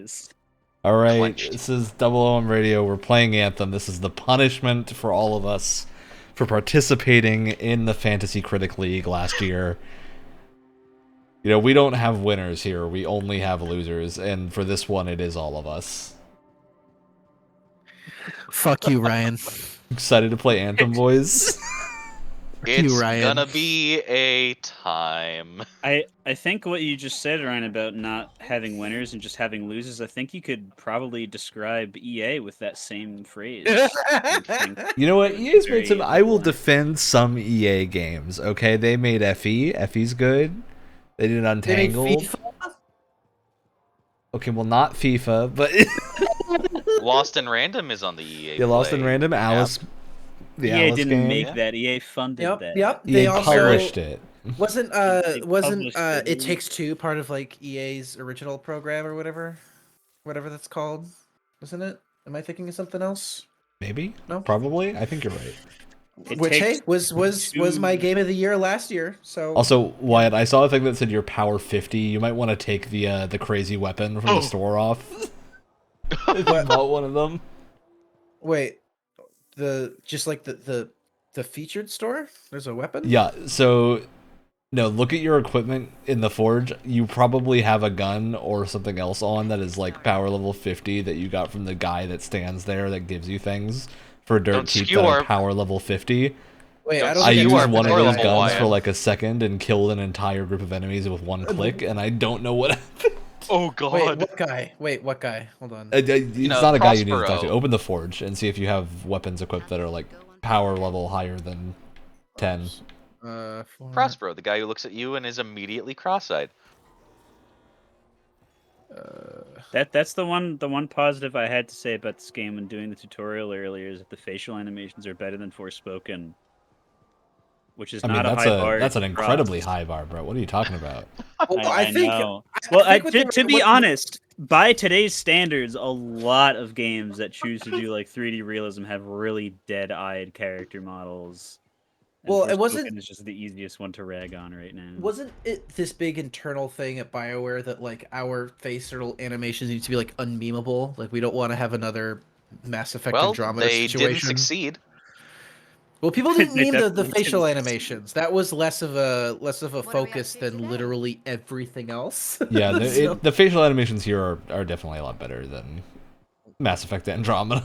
is. All right, Clenched. this is Double O on Radio. We're playing Anthem. This is the punishment for all of us for participating in the Fantasy Critic League last year. You know, we don't have winners here. We only have losers, and for this one, it is all of us. Fuck you, Ryan. Excited to play Anthem, boys? It's Ryan. gonna be a time. I think what you just said, Ryan, about not having winners and just having losers, I think you could probably describe EA with that same phrase. You know what? EA's made some. Very I will important. defend some EA games. Okay, they made FE. FE's good. They did Untangled. Okay, well, not FIFA, but Lost in Random is on the EA. they Lost in Play Random. app. Alice. The EA Alice didn't game. make that. EA funded that. Yep. EA They also published it. wasn't They wasn't published it. It Takes Two part of like EA's original program or whatever that's called, wasn't it? Am I thinking of something else? Maybe. No? Probably. I think you're right. It Which hey takes was my game of the year last year. So Also, Wyatt, I saw a thing that said you're power 50. You might want to take the crazy weapon from the store off. If you bought one of them. wait, the featured store. There's a weapon. Yeah. So, no. Look at your equipment in the forge. You probably have a gun or something else on that is like power level 50 that you got from the guy that stands there that gives you things for dirt Don't cheap skew that are our- power level 50. Wait, I Don't don't. I think used you I are one of power those level, guns for Wyatt. like a second and killed an entire group of enemies with one click, and I don't know what happened. Oh god. Wait, what guy? Wait, what guy? Hold on. It's know, not a guy you need to talk to. Prospero. Open the forge and see if you have weapons equipped that are like power level higher than 10. Prospero, the guy who looks at you and is immediately cross-eyed. That's the one positive I had to say about this game when doing the tutorial earlier is that the facial animations are better than Forspoken, which is I mean, not a that's high bar. that's an to incredibly cross. high bar, bro. What are you talking about? Well, I think. know. I Well, think what they to were- be what- honest, by today's standards, a lot of games that choose to do like 3D realism have really dead-eyed character models. And Well, it wasn't- Forspoken is just the easiest one to rag on right now. Wasn't it this big internal thing at BioWare that like our facial animations need to be like unmemeable? Like we don't want to have another Mass Effect Well, Andromeda they didn't situation. succeed. Well, people didn't They meme the definitely facial didn't animations. That was less of a What are we focus up to than today? literally everything else. Yeah, So- the facial animations here are definitely a lot better than Mass Effect Andromeda.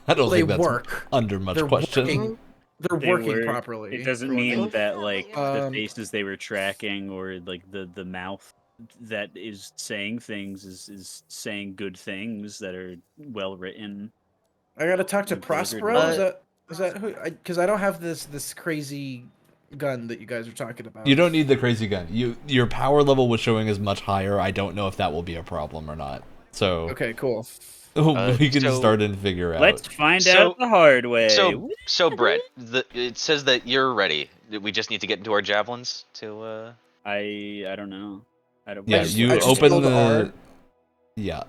I don't they think that's work. under much They're question. working. They're They working were- properly. It doesn't for what they- mean that like the Um, faces they were tracking or like the mouth that is saying things is saying good things that are well written. I gotta talk to Blizzard Prospero. was- Is that who? Because I don't have this crazy gun that you guys are talking about. You don't need the crazy gun. Your power level was showing is much higher. I don't know if that will be a problem or not. So Okay, cool. we can so- start and figure out. Let's find So- out the hard way. So Brett, it says that you're ready. We just need to get into our javelins to. I don't know. I don't. Yeah, I just- you I just open held the. R. Yeah.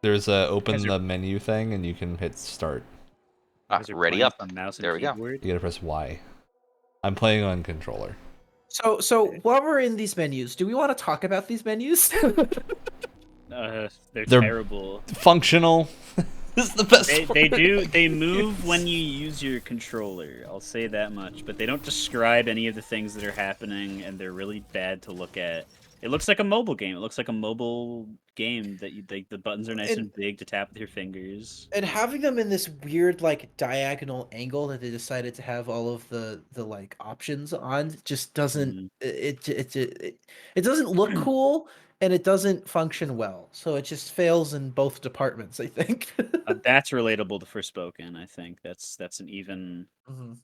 There's a open Guys are- the menu thing and you can hit start. Ready up. On mouse and There we go. keyboard. You gotta press Y. I'm playing on controller. So while we're in these menus, do we want to talk about these menus? They're They're- terrible. Functional. This is the best. They move when you use your controller. I'll say that much. But they don't describe any of the things that are happening, and they're really bad to look at. It looks like a mobile game. It looks like a mobile game that the buttons are nice and big to tap with your fingers. And having them in this weird like diagonal angle that they decided to have all of the like options on just doesn't it doesn't look cool and it doesn't function well. So it just fails in both departments, I think. That's relatable to Forspoken. I think that's an even Mhm.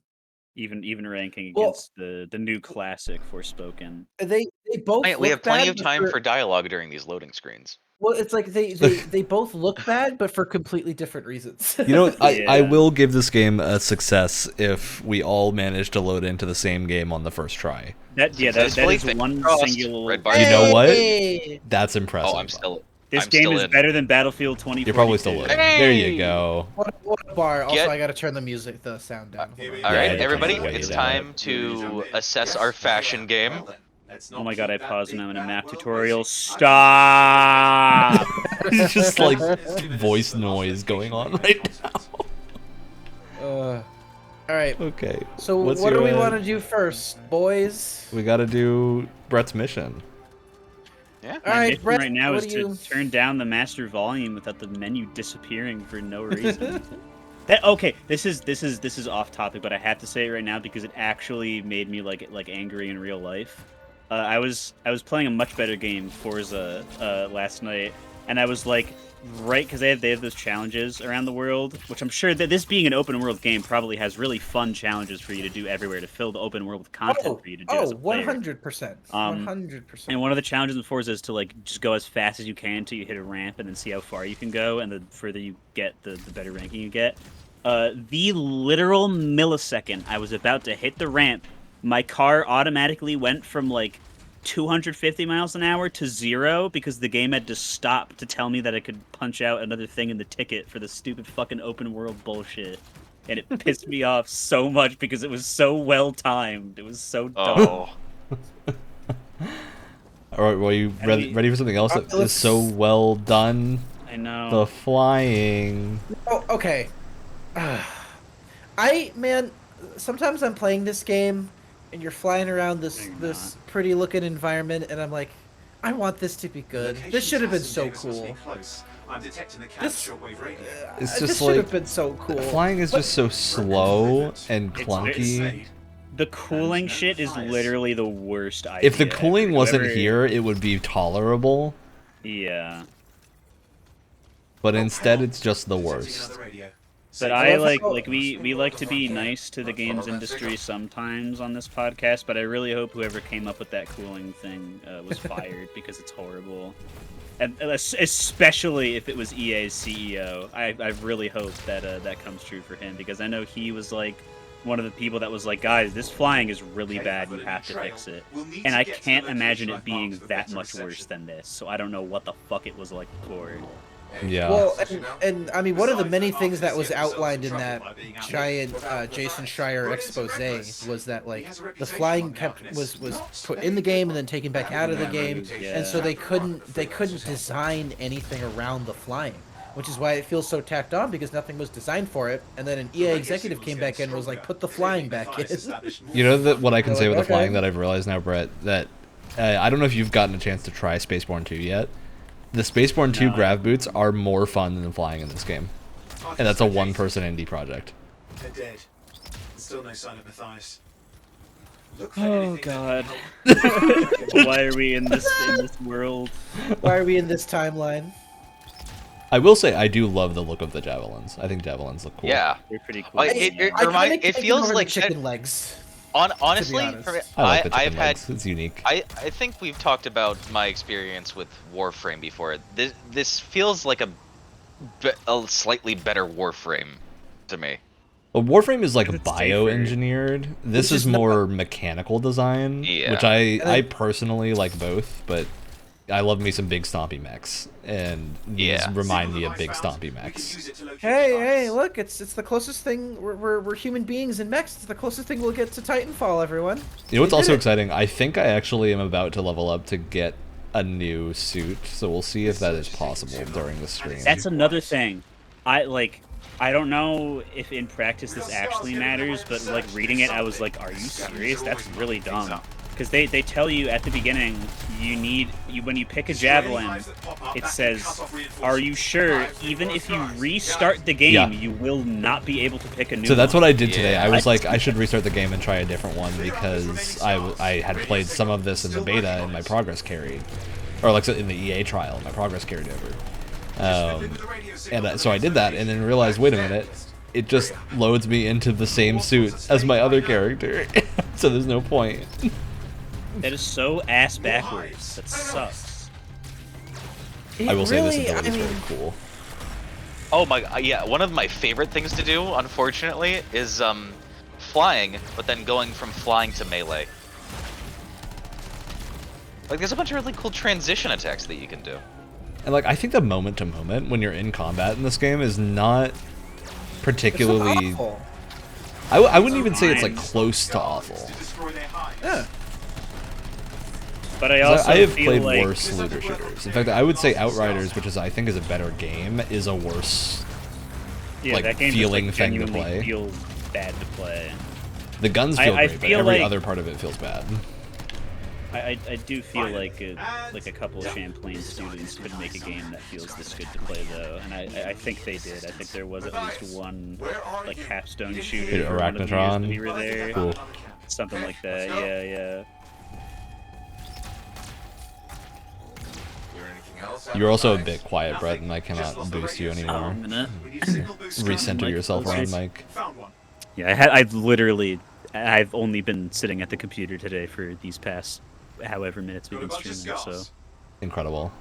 even ranking Well- against the new classic Forspoken. They both We have look plenty bad, of but time for dialogue during these loading screens. well, it's like they both look bad, but for completely different reasons. You know, I Yeah. will give this game a success if we all manage to load into the same game on the first try. That is Successfully fingers one crossed. singular. Red bar. You know what? Hey! That's impressive. Oh, I'm still. This I'm game still is in. better than Battlefield 2042. You're probably still loading. There you go. What a bar. Also, Get- I gotta turn the sound down. All Yeah, right, you everybody, can it's wait it time to assess our fashion game. Oh my god, I paused and I'm in a map tutorial. Stop! It's just like voice noise going on right now. All right. Okay. So what's what do your, we want to do first, boys? We gotta do Brett's mission. Yeah. All My right, mission Brett. right now what is do to you? turn down the master volume without the menu disappearing for no reason. Okay, this is off topic, but I have to say it right now because it actually made me like angry in real life. I was playing a much better game, Forza, last night, and I was like, right, because they have those challenges around the world, which I'm sure that this being an open world game probably has really fun challenges for you to do everywhere to fill the open world with content for you to do as a player. 100%. 100%. And one of the challenges in Forza is to like just go as fast as you can until you hit a ramp and then see how far you can go, and the further you get, the better ranking you get. The literal millisecond I was about to hit the ramp, my car automatically went from like 250 miles an hour to 0 because the game had to stop to tell me that I could punch out another thing in the ticket for the stupid fucking open world bullshit. And it pissed me off so much because it was so well timed. It was so dumb. Oh. All right, well, you ready for something else that is so well done? I know. The flying. Oh, okay. Man, sometimes I'm playing this game, and you're flying around this pretty looking environment, and I'm like, I want this to be good. This should have been so cool. This It's this just should like have been so cool. flying is just so slow and clunky. The cooling shit is literally the worst idea. If the cooling wasn't Whoever- here, it would be tolerable. Yeah. But instead, it's just the worst. But I like we like to be nice to the games industry sometimes on this podcast, but I really hope whoever came up with that cooling thing was fired because it's horrible. And especially if it was EA's CEO. I really hope that that comes true for him because I know he was like one of the people that was like, guys, this flying is really bad, you have to fix it. And I can't imagine it being that much worse than this, so I don't know what the fuck it was like before. Yeah. Well, and I mean, one of the many things that was outlined in that giant Jason Schreier expose was that like the flying was put in the game and then taken back out of the game, and so they couldn't design anything around the flying, which is why it feels so tacked on because nothing was designed for it. And then an EA executive came back in and was like, put the flying back in. You know that what I can say with the okay. flying that I've realized now, Brett, that I don't know if you've gotten a chance to try Spaceborne 2 yet. The Spaceborne 2 grav boots are more fun than flying in this game. And that's a one-person indie project. They're dead. Still no sign of Matthias. Oh god. Why are we in this world? Why are we in this timeline? I will say I do love the look of the javelins. I think javelins look cool. Yeah. They're pretty cool. It feels like chicken legs. Honestly, honest. I like the I've chicken had legs. It's unique. I think we've talked about my experience with Warframe before. This feels like a slightly better Warframe to me. Well, Warframe is like It's bioengineered. This is more mechanical design, Yeah. which I personally like both, but I love me some big stompy mechs, and these remind me of big stompy mechs. Hey, look! It's the closest thing. We're human beings and mechs. It's the closest thing we'll get to Titanfall, everyone. You know what's We did also it. exciting? I think I actually am about to level up to get a new suit, so we'll see if that is possible during the stream. That's another thing. I don't know if in practice this actually matters, but like reading it, I was like, "Are you serious? That's really dumb." Because they tell you at the beginning, when you pick a javelin, it says, "Are you sure? Even if you restart the game, you will not be able to pick a new." So that's one. what I did today. I was like, I should restart the game and try a different one because I had played some of this in the beta and my progress carried, or like in the EA trial, my progress carried over. And so I did that, and then realized, wait a minute, it just loads me into the same suit as my other character, so there's no point. That is so ass backwards. That sucks. I will say this ability is very cool. Oh my, yeah, one of my favorite things to do, unfortunately, is flying, but then going from flying to melee. Like, there's a bunch of really cool transition attacks that you can do. And like, I think the moment to moment when you're in combat in this game is not particularly. Awful. I wouldn't even say it's like close to awful. Yeah. But I 'Cause also I have feel played like worse looter shooters. In fact, I would say Outriders, which is I think is a better game, is a worse yeah, like, that game feeling just, thing to genuinely play. feels bad to play. The guns I feel great, but feel every like- other part of it feels bad. I do feel like a couple of Champlain students could make a game that feels this good to play though, and I think they did. I think there was at least one like capstone shooter for one of the years that we were there. Cool. Something like that. Yeah. You're also a bit quiet, Brett, and I cannot boost you anymore. A minute. Recenter yourself around Mike. Found one. Yeah, I've only been sitting at the computer today for these past however minutes we've been Got a bunch of streaming, so. scars. Incredible.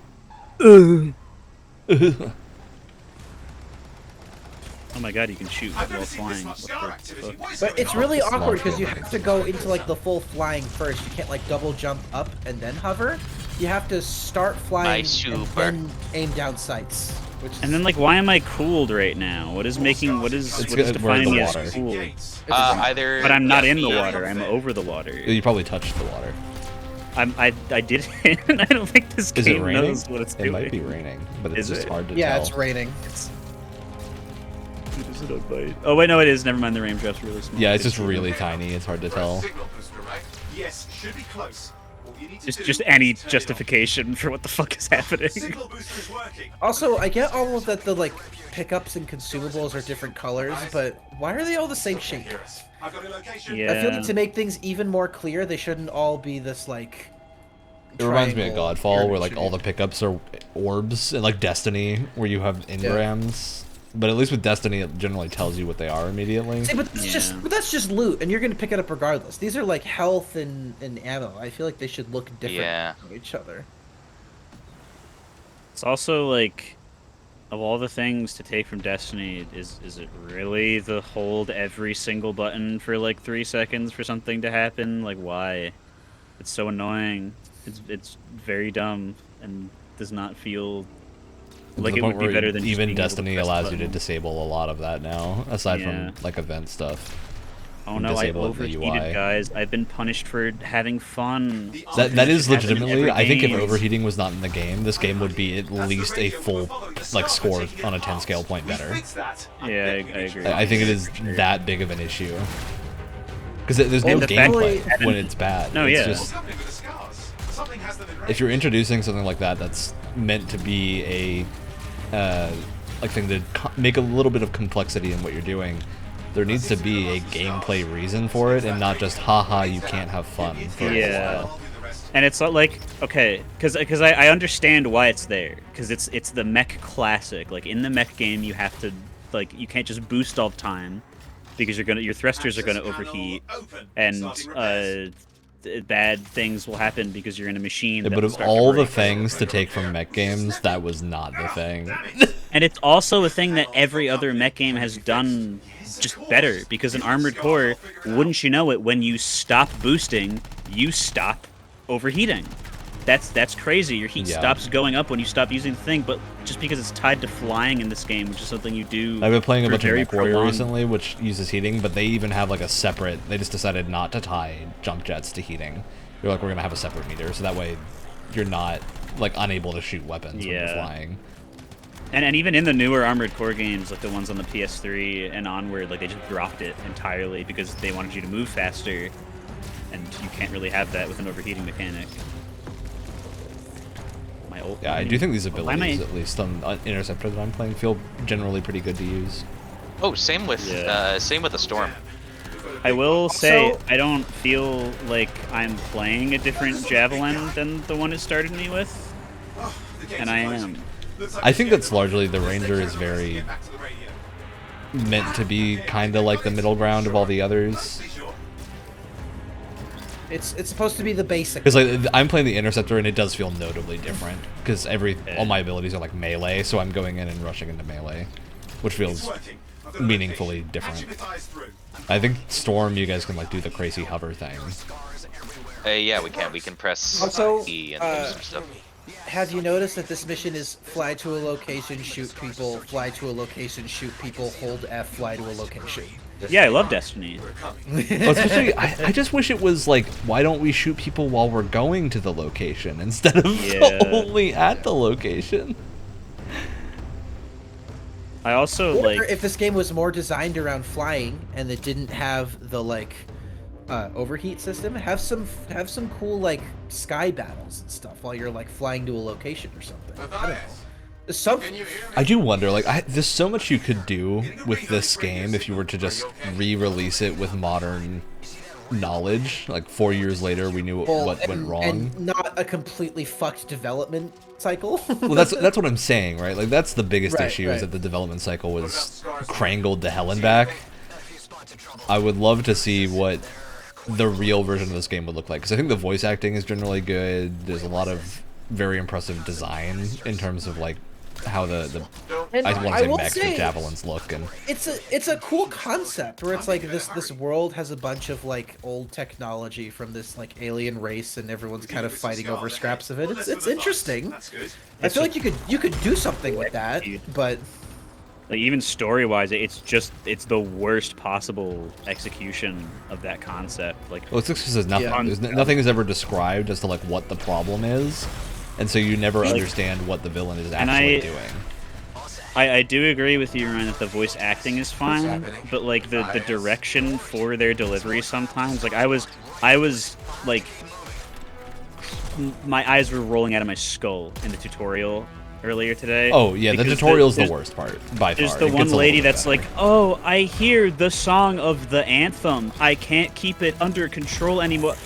Oh my god, you can shoot I've while never seen this flying. much What scar the activity. fuck? What is But going it's on? really Small awkward because you scale. have to go into like the full flying first. You can't like double jump up and then hover. You have to start flying and super. then aim down sights. Which is, And then like, why am I cooled right now? What is making, what is It's what is good we're in defining the me as water. cooled? Gates. Either. But I'm not yeah, in the yeah. water, I'm over the water. You probably touched the water. I did it, and I don't think this Is it game raining? knows what it's It doing. might be raining, but it's Is just it? hard to yeah, tell. it's raining. Is it a bite? Oh wait, no, it is. Never mind, the raindrops really small. Yeah, it's just really tiny. It's hard to tell. Signal booster array. Yes, should be close. All you need to do Just is any turn it justification for what the fuck is happening. on. Signal booster is working. Also, I get all of that the like pickups and consumables are different colors, but why are they all the same shape? Hear us. I've got a location. Yeah. I feel like to make things even more clear, they shouldn't all be this like. It reminds me of triangle Godfall, where like pyramid all the shape. pickups are orbs, and like Destiny, where you have engrams. But at least with Destiny, it generally tells you what they are immediately. See, but that's just loot, and you're gonna pick it up regardless. These are like health and ammo. I feel like they should look different Yeah. from each other. It's also like, of all the things to take from Destiny, is it really the hold every single button for like 3 seconds for something to happen? Like why? It's so annoying. It's very dumb and does not feel like To the it point would be where better than just even being able to Destiny press the allows you to button. disable a lot of that now, aside Yeah. from like event stuff. Oh no, I disable the UI. overheated, guys. I've been punished for having fun. That is It happens in legitimately. every I think if game. overheating was not in the game, this game would be at least a full like score on a 10 scale point better. Fix that. Yeah, I agree. I think it is that big of an issue. Because there's no the fact gameplay that- when it's bad. No, it's yeah. just What's happening with the scars? Something has them in if you're introducing something like that, that's meant to be a like thing to make a little bit of complexity in what you're doing. There needs to be a gameplay reason for it, and not just haha you can't have fun. For a Yeah. while. And it's not like, okay, because I understand why it's there, because it's the mech classic. Like in the mech game, you have to like you can't just boost all the time, because your thrusters are gonna overheat, and bad things will happen because you're in a machine. Yeah, that but will of start to all the break. things to take from mech games, that was not the thing. And it's also a thing that every other mech game has done just better, because in Armored Core, wouldn't you know it, when you stop boosting, you stop overheating. That's crazy. Your heat Yeah. stops going up when you stop using the thing, but just because it's tied to flying in this game, which is something you do. I've been playing a for bunch of very Mech Warrior prolonged- recently, which uses heating, but they even have like a separate. They just decided not to tie jump jets to heating. They're like, we're gonna have a separate meter, so that way you're not like unable to shoot weapons when you're Yeah. flying. And even in the newer Armored Core games, like the ones on the PS3 and onward, like they just dropped it entirely because they wanted you to move faster, and you can't really have that with an overheating mechanic. My old Yeah, I do think these Why am abilities, I- at least on Interceptor that I'm playing, feel generally pretty good to use. Oh, same with Yeah. the storm. I will say Also- I don't feel like I'm playing a different javelin than the one it started me with, and I am. I think that's largely the Ranger is very meant to be kind of like the middle ground of all the others. It's supposed to be the basic. Because like I'm playing the Interceptor and it does feel notably different. Because all my abilities are like melee, so I'm going in and rushing into melee, which feels meaningfully different. I think Storm, you guys can like do the crazy hover thing. Yeah, we can. We can press Also, E and do some stuff. Have you noticed that this mission is fly to a location, shoot people, fly to a location, shoot people, hold F, fly to a location? Yeah, I love Destiny. We're coming. Well, especially, I just wish it was like, why don't we shoot people while we're going to the location instead of Yeah. only at the location? I also Or like. if this game was more designed around flying and it didn't have the like overheat system, have some cool like sky battles and stuff while you're like flying to a location or something. I don't know. Matthias, There's some can you hear me? I do wonder, like, there's so much you could do with this game if you were to just re-release it with modern knowledge. Like 4 years later, we knew what went wrong. and not a completely fucked development cycle. Well, that's what I'm saying, right? Like, that's the biggest Right, issue is right. that the development cycle was crangled to hell and back. I would love to see what the real version of this game would look like, because I think the voice acting is generally good. There's a lot of very impressive design in terms of like how the And I want to I say will mechs say- with javelins look, and It's a cool concept where it's like this world has a bunch of like old technology from this like alien race and everyone's kind of fighting over scraps of it. It's interesting. That's good. I feel like you could do something with that, but Like even story-wise, it's the worst possible execution of that concept. Like, well, it's just because there's nothing. Yeah. Nothing is ever described as to like what the problem is, and so you never understand what the villain is And actually I- doing. I do agree with you, Ryan, that the voice acting is fine, happening? but like the direction for their delivery sometimes, like I was like, my eyes were rolling out of my skull in the tutorial earlier today. Oh yeah, the because tutorial's the there's- worst part by far. There's the It one gets a lady little bit that's better. like, "Oh, I hear the song of the Anthem. I can't keep it under control anymore."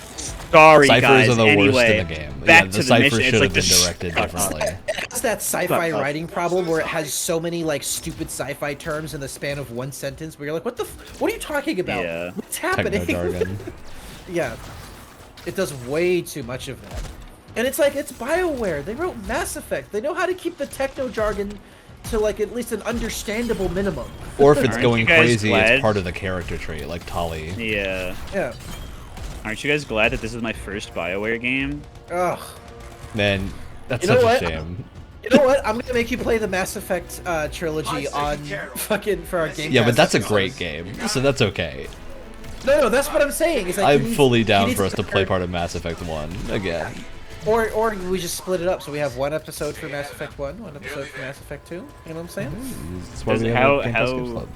Sorry, ciphers guys. are the anyway, worst in the game. back Yeah, to the the ciphers mission. It's should like have been just directed shut up. differently. it's that sci-fi Fuck up. writing problem where it has so many like stupid sci-fi terms in the span of one sentence where you're like, what are you talking about? Yeah. What's happening? Techno jargon. Yeah. It does way too much of that. And it's like, it's BioWare. They wrote Mass Effect. They know how to keep the techno jargon to like at least an understandable minimum. Or if it's Aren't going you guys crazy, glad? it's part of the character trait, like Tali. Yeah. Yeah. Aren't you guys glad that this is my first BioWare game? Ugh. Man, that's You know such what? a shame. You know what? I'm gonna make you play the Mass Effect trilogy on fucking for our game. Yeah, but that's a great game, so that's okay. No, that's what I'm saying. It's like I'm he needs- fully he down needs for us to play learn- part of Mass Effect 1 again. Or we just split it up, so we have one episode for Mass Effect 1, one episode for Mass Effect 2. You know what I'm saying? That's why Does- we have how- a Game Pass Games how- Club.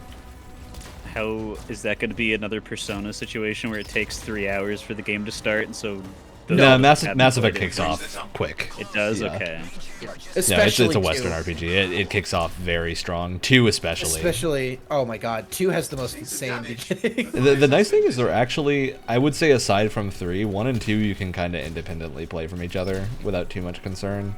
How is that going to be another Persona situation where it takes 3 hours for the game to start, and so those No, that Mass haven't Effect played it- kicks off quick. It does. Yeah. Okay. No, Especially it's a Western 2. RPG. It kicks off very strong. 2 especially. Especially, oh my god, 2 has the most insane beginning. The nice thing is they're actually, I would say aside from 3, 1 and 2 you can kind of independently play from each other without too much concern.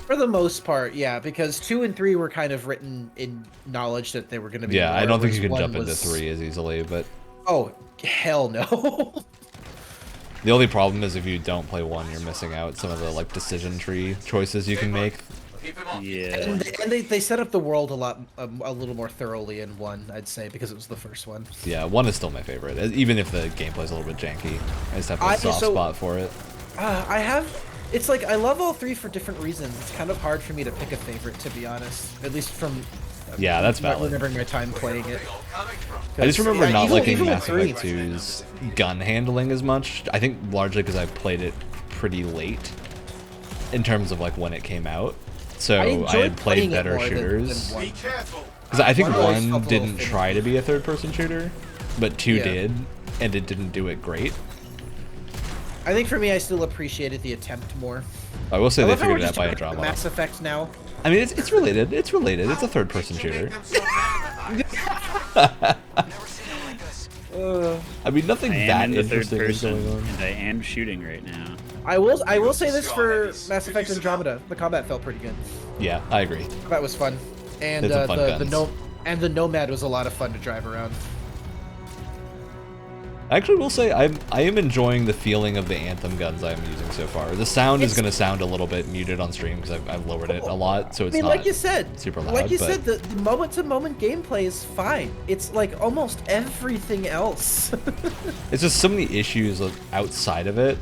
For the most part, yeah, because 2 and 3 were kind of written in knowledge that they were going to be. Yeah, I more, don't think you whereas can jump 1 into was- 3 as easily, but Oh, hell no. the only problem is if you don't play 1, you're missing out some of the like decision tree choices you can make. Keep him on. Yeah. And they set up the world a little more thoroughly in 1, I'd say, because it was the first one. Yeah, 1 is still my favorite, even if the gameplay's a little bit janky. I just have a soft spot for it. I have. It's like I love all 3 for different reasons. It's kind of hard for me to pick a favorite, to be honest. At least from. Yeah, that's valid. Remembering my time playing it. I just remember Yeah, not even- liking even with Mass 3. Effect 2's gun handling as much. I think largely because I played it pretty late in terms of like when it came out. So I enjoyed had playing played it better more than shooters. one. Be careful. Because I think One always felt 1 a little didn't finicky. try to be a third-person shooter, but 2 Yeah. did, and it didn't do it great. I think for me, I still appreciated the attempt more. I will say I they love how we're figured it out just by talking about Andromeda. Mass Effect now. I mean, it's related. It's related. It's a third-person shooter. I mean, nothing I am that in the third interesting is person, going on. and I am shooting right now. I will say this for Mass Effect Andromeda. The combat felt pretty good. Yeah, I agree. Combat was fun, and Did some fun the Nomad was a lot of fun to drive around. I actually will say I am enjoying the feeling of the Anthem guns I'm using so far. The sound is It's- going to sound a little bit muted on stream because I've lowered it a lot, so I it's mean, not like you said, super loud. like you but said, the moment-to-moment gameplay is fine. It's like almost everything else. it's just so many issues outside of it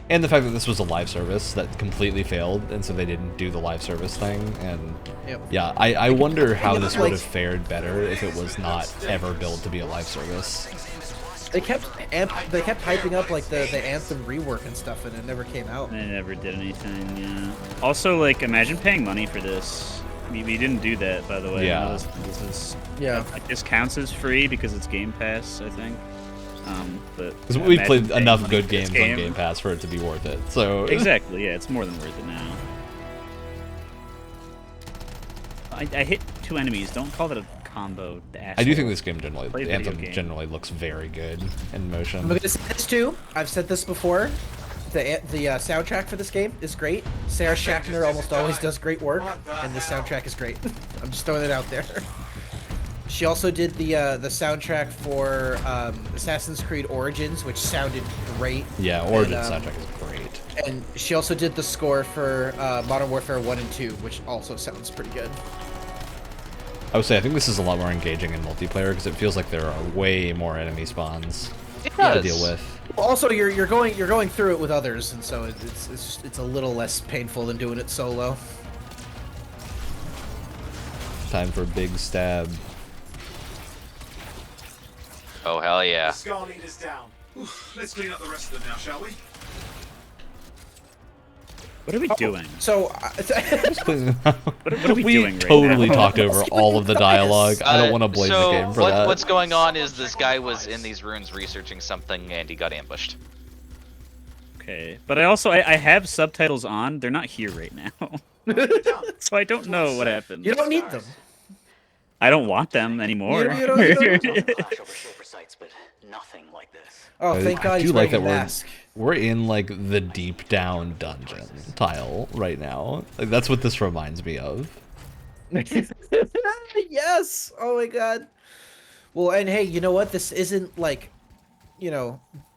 And the fact that this was a live service that completely failed, and so they didn't do the live service thing. And Yep. yeah, I wonder how this would have fared better if it was not ever built to be a live service. They kept hyping up like the Anthem rework and stuff, and it never came out. They never did anything. Yeah. Also, like, imagine paying money for this. We didn't do that, by the way. Yeah. This is Yeah. this counts as free because it's Game Pass, I think. But Because we've imagine played paying enough money good for this games on Game Pass for it to be worth it. So Exactly. Yeah, it's more than worth it now. I hit 2 enemies. Don't call that a combo. I do think this game generally, Play video Anthem game. generally looks very good in motion. I'm gonna say this too. I've said this before. The soundtrack for this game is great. Sarah Schachner almost always does great work, and this soundtrack is great. I'm just throwing it out there. She also did the soundtrack for Assassin's Creed Origins, which sounded great. Yeah, Origins And, soundtrack is great. And she also did the score for Modern Warfare 1 and 2, which also sounds pretty good. I would say I think this is a lot more engaging in multiplayer because it feels like there are way more enemy spawns to does. deal with. Also, you're going through it with others, and so it's a little less painful than doing it solo. Time for a big stab. Oh hell yeah! The Scar Leader's down. Oof, let's clean up the rest of them now, shall we? What are we doing? So, What are we doing right totally now? talked over all of the dialogue. I don't want to blame so the game for that. What's going on is this guy was in these ruins researching something and he got ambushed. Okay, but I have subtitles on. They're not here right now, so I don't know what happened. you don't need them. I don't want them anymore. You don't Flash over silver sights, but nothing like this. Oh, thank God I he's do like wearing that a mask. we're in like the deep down dungeon tile right now. Like that's what this reminds me of. Yes. Oh my God. Well, and hey, you know what? This isn't like,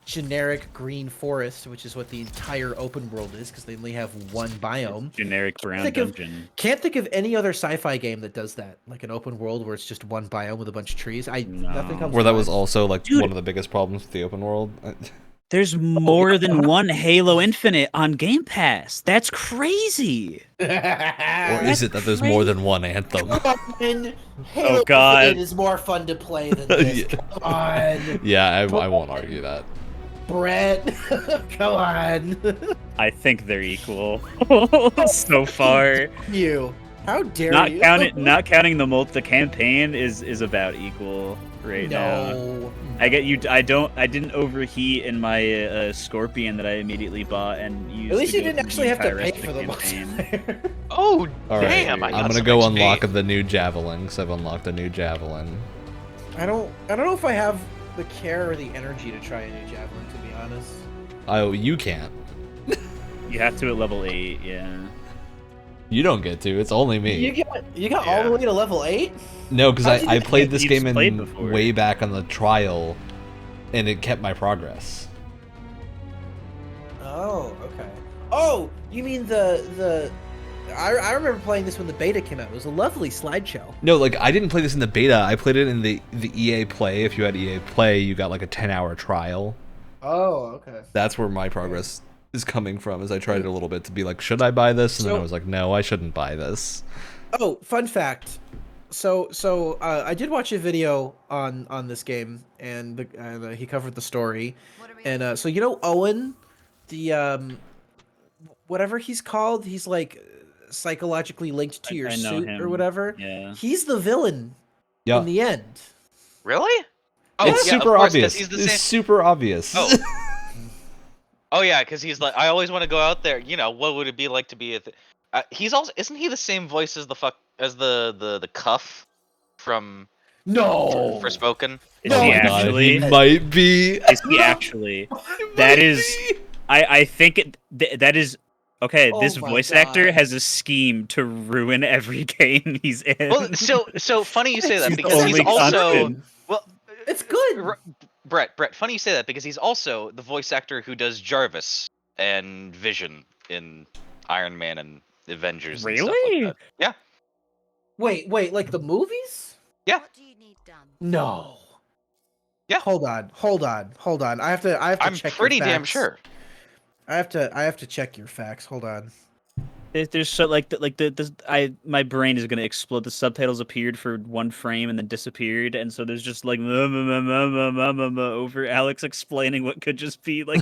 generic green forest, which is what the entire open world is, because they only have one biome. Generic brown Think of- dungeon. Can't think of any other sci-fi game that does that, like an open world where it's just one biome with a bunch of trees. Nothing comes. Where to that was mind. also like Dude. one of the biggest problems with the open world. There's more than one Halo Infinite on Game Pass. That's crazy. Or is it that there's more than one Anthem? And Halo God. Infinite is more fun to play than this. Yeah. Come on, Yeah, I won't argue that. Brett. Come on. I think they're equal so far. You. How dare Not you? counting the campaign is about equal right now. No. I get you. I didn't overheat in my Scorpion that I immediately bought and used. At least to you go didn't through actually have to entire pay rest for of the campaign. Oh All right, damn! I got I'm gonna some go XP. unlock the new javelin because I've unlocked a new javelin. I don't know if I have the care or the energy to try a new javelin, to be honest. Oh, you can't. You have to at level 8. Yeah. You don't get to. It's only me. You got all the way to level 8? No, because How'd you I get played it? this You've game played in before. way back on the trial, and it kept my progress. Oh, okay. Oh, you mean the I remember playing this when the beta came out. It was a lovely slideshow. No, like I didn't play this in the beta. I played it in the EA Play. If you had EA Play, you got like a 10-hour trial. Oh, okay. That's where my progress is coming from. As I tried it a little bit to be like, should I buy this? And then I So- was like, no, I shouldn't buy this. Oh, fun fact. So I did watch a video on this game, and he covered the story. And so Owen, the whatever he's called, he's like psychologically linked to your I know suit him. or whatever. Yeah. He's the villain Yeah, in the end. Really? Oh, it's yeah, of super course, 'cause obvious. He's the It's same. super obvious. Oh. Oh yeah, because he's like, I always want to go out there. What would it be like to be a? He's also, isn't he the same voice as the cuff from No. Forspoken? Is No, he Oh my God, actually? he might be. Is he actually? That is. I think that is. Okay, Oh this my voice God. actor has a scheme to ruin every game he's in. Well, so funny you say that He's because he's only also constant. well. It's good. Brett, funny you say that because he's also the voice actor who does Jarvis and Vision in Iron Man and Avengers. And stuff like Really? that. Yeah. Wait, like the movies? Yeah. What do you need done? No. Yeah. Hold on. I have to I'm check your pretty damn facts. sure. I have to check your facts. Hold on. There's so my brain is gonna explode. The subtitles appeared for one frame and then disappeared, and so there's just like over Alex explaining what could just be like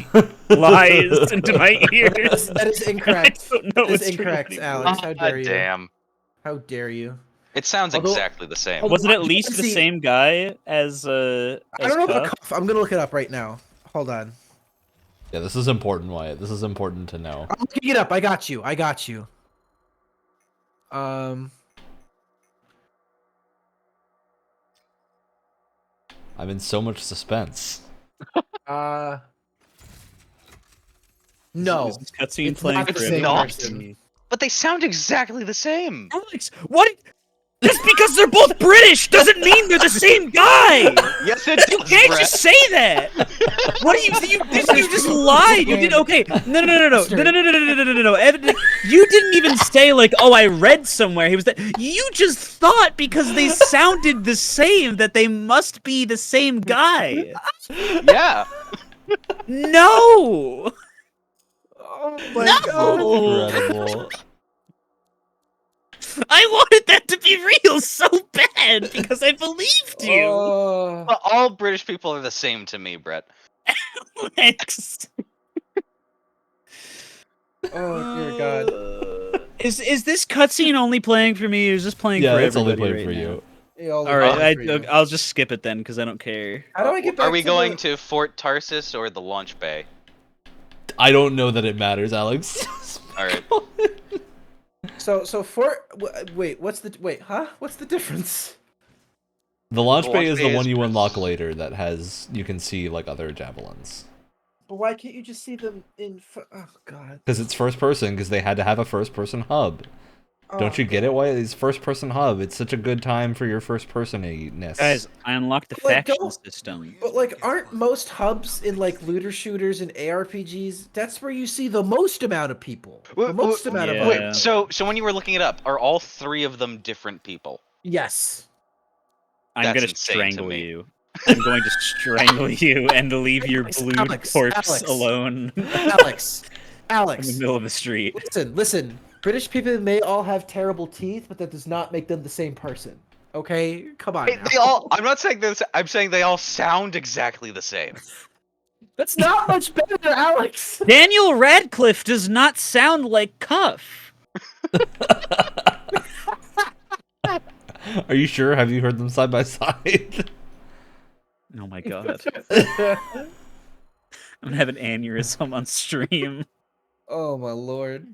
lies into my ears. That is incorrect. I don't know That is what's true incorrect, anymore. Alex. How dare you? Damn. How dare you? It sounds Although- exactly the same. although- Was it at you least can the see- same guy as I don't know if a Cuff? cuff. I'm gonna look it up right now. Hold on. Yeah, this is important, Wyatt. This is important to know. I'm looking it up. I got you. I'm in so much suspense. No. Is this cutscene It's playing not the for same everyone? person. But they sound exactly the same. Alex, what? Just because they're both British doesn't mean they're the same guy. Yes, it You does, can't Brett. just say that. What do you just lied? You did okay. No. Evan, you didn't even say like, oh, I read somewhere. He was that. You just thought because they sounded the same that they must be the same guy. Yeah. No. Oh my No! god. Incredible. I wanted that to be real so bad because I believed you. Oh. Well, all British people are the same to me, Brett. Alex. Oh dear god. Is this cutscene only playing for me, or is this playing Yeah, for it's only everybody played for right now? you. They all All look right, good for you. I'll just skip it then because I don't care. How do I get back Are we to going the... to Fort Tarsus or the launch bay? I don't know that it matters, Alex. All right. So wait, what's the difference? The launch The bay launch is bay the one is you Prince. unlock later that has you can see like other javelins. But why can't you just see them in oh god. Because it's first person, because they had to have a first person hub. Don't Oh, you get it? Why it's first person hub? It's such a good time for your first person-ness. Guys, I unlocked the Like, faction don't- system. But like aren't most hubs in like looter shooters and ARPGs, that's where you see the most amount of people. The most amount yeah. of Wait, so when you were looking it up, are all three of them different people? Yes. I'm That's gonna insane to strangle me. you. I'm going to strangle you and leave your Alex, blue Alex, corpse Alex. alone Alex. in Alex. the middle of the street. Listen. British people may all have terrible teeth, but that does not make them the same person. Okay? Come on. now. They all. I'm not saying this. I'm saying they all sound exactly the same. That's not much better, Alex. Daniel Radcliffe does not sound like Cuff. Are you sure? Have you heard them side by side? Oh my god. I'm gonna have an aneurysm on stream. Oh my lord.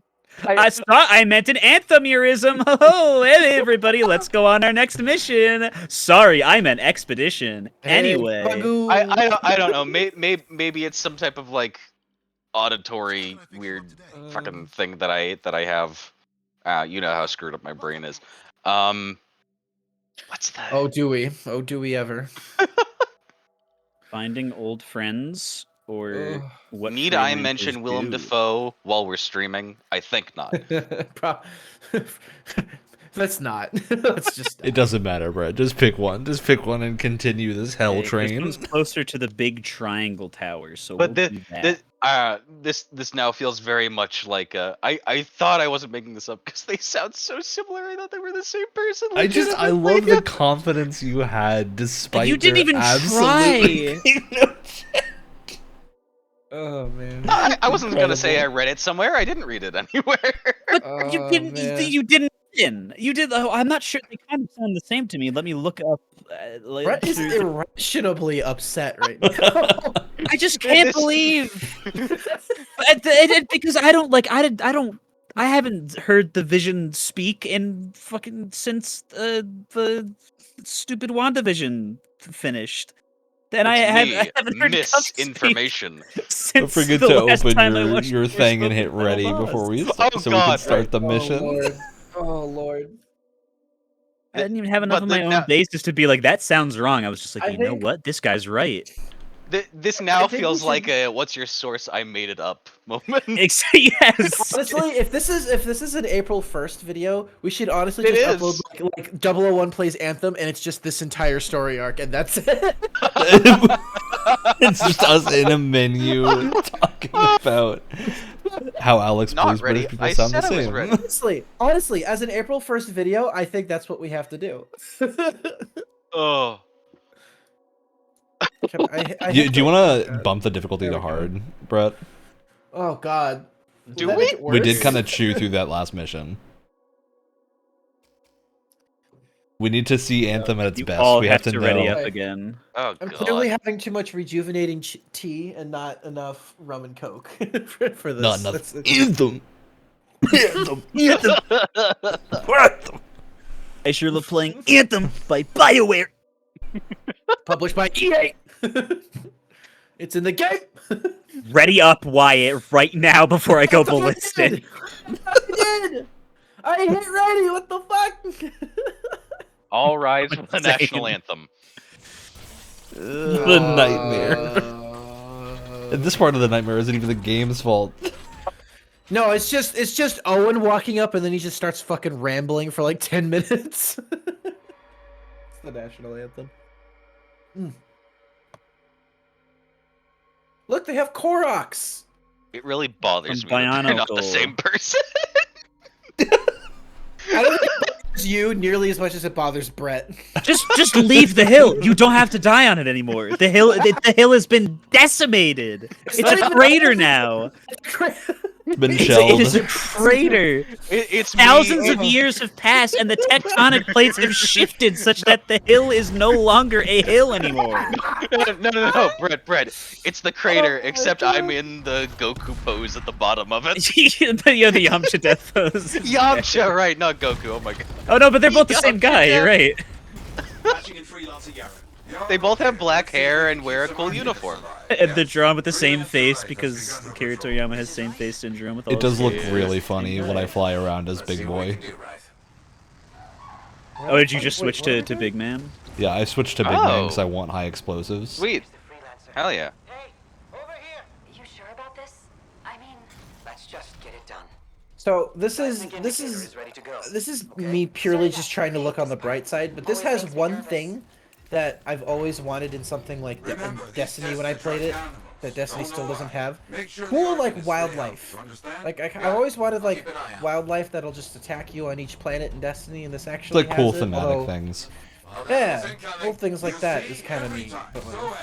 I meant an anthemurism. Oh, hey everybody, let's go on our next mission. Sorry, I meant expedition. Anyway, I don't know. Maybe it's some type of like auditory weird fucking thing that I have. You know how screwed up my brain is. What's that? Oh, do we? Oh, do we ever? finding old friends or Ugh. what? Need I freelancers mention Willem do. Dafoe while we're streaming? I think not. Let's not. Let's just. It doesn't matter, Brett. Just pick one. Just pick one and continue this hell Okay, this train. one's closer to the big triangle tower, so But we'll do that. this now feels very much like I thought I wasn't making this up because they sound so similar. I thought they were the same person. I legitimately. love the confidence you had despite You didn't there even absolutely try. being no check. Oh man. I wasn't gonna say I read it somewhere. I didn't read it anywhere. But you Oh, didn't. man. You didn't. You did. Oh, I'm not sure. They kind of sound the same to me. Let me look up. Brett is through- irrationally upset right now. I just can't believe. Because I don't like. I don't. I haven't heard the Vision speak in fucking since the stupid WandaVision finished. And I haven't heard Cuff speak misinformation. since Don't forget the to last open time I watched your First thing and Book hit of ready Oz. before we Oh, so we can God. start the Oh mission. lord. Oh lord. I didn't even have enough But of my then own now- basis to be like, that sounds wrong. I was just like, I you know think- what? This guy's right. This now think we feels should- like a "What's your source? I made it up" moment. Yes. Honestly, if this is an April 1st video, we should honestly It just is. upload like 001 plays Anthem and it's just this entire story arc and that's it. It's just us in a menu talking. talking about how Alex Not believes ready. British people I sound the said I was same. ready. Honestly, as an April 1st video, I think that's what we have to do. Oh. Do you want to bump the difficulty to hard, Brett? Oh God. Do Will that we? make it We did worse? kind of chew through that last mission. We need to see Anthem at its You best. all We have have to to know. ready up again. Oh I'm god. clearly having too much rejuvenating tea and not enough rum and coke for this. Not enough. That's- Anthem. Anthem. Anthem. Anthem. I sure love playing Anthem by BioWare. Published by EA. It's in the game. Ready up, Wyatt, right now before I go ballistic. I did. I hit ready. What the fuck? All rise for the Same. national anthem. The nightmare. And this part of the nightmare isn't even the game's fault. No, it's just Owen walking up and then he just starts fucking rambling for like 10 minutes. It's the national anthem. Look, they have Koroks. It really bothers From me that they're not the Bionicle. same person. I don't think it bothers you nearly as much as it bothers Brett. Just leave the hill. You don't have to die on it anymore. The hill has been decimated. It's not a even- crater now. It's been It shelled. is a crater. It's Thousands me. of years have passed, and the tectonic plates have shifted such that the hill is no longer a hill anymore. No, Brett. It's the crater, except I'm in the Goku pose at the bottom of it. the Yamcha death pose. Yamcha, right? Not Goku. Oh my god. Oh no, but they're both the same guy. You're right. Matching in freelancer Yaren. They both have black hair and wear a cool uniform. And they're drawn with the same face because Akira Toriyama has same face syndrome with all It does his look kids. really funny when I fly around as Big Boy. Oh, did you just switch to Big Man? Yeah, I switched to Big Man because I want high explosives. Sweet. Hell yeah. Hey, over here! You sure about this? I mean, let's just get it done. So this is Ready to go. this is me purely just trying to look on the bright side, but this has one thing that I've always wanted in something like in Destiny when I played it, that Destiny still doesn't have. Cool, like wildlife. Like I always wanted like wildlife that'll just attack you on each planet in Destiny, and this It's actually like cool has it, thematic although- things. Yeah, little things like that is kind of neat. But like,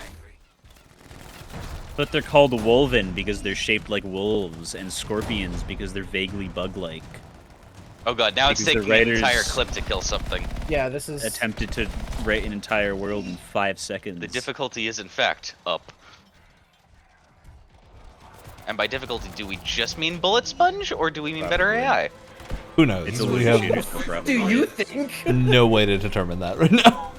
But they're called Wolven because they're shaped like wolves, and scorpions because they're vaguely bug-like. Oh god, now it's Because the taking an entire writers- clip to kill something. yeah, this is Attempted to write an entire world in 5 seconds. The difficulty is in fact up. And by difficulty, do we just mean bullet sponge, or do we mean better AI? Who knows? It's a We looter have shooter, probably. Do you think? no way to determine that right now.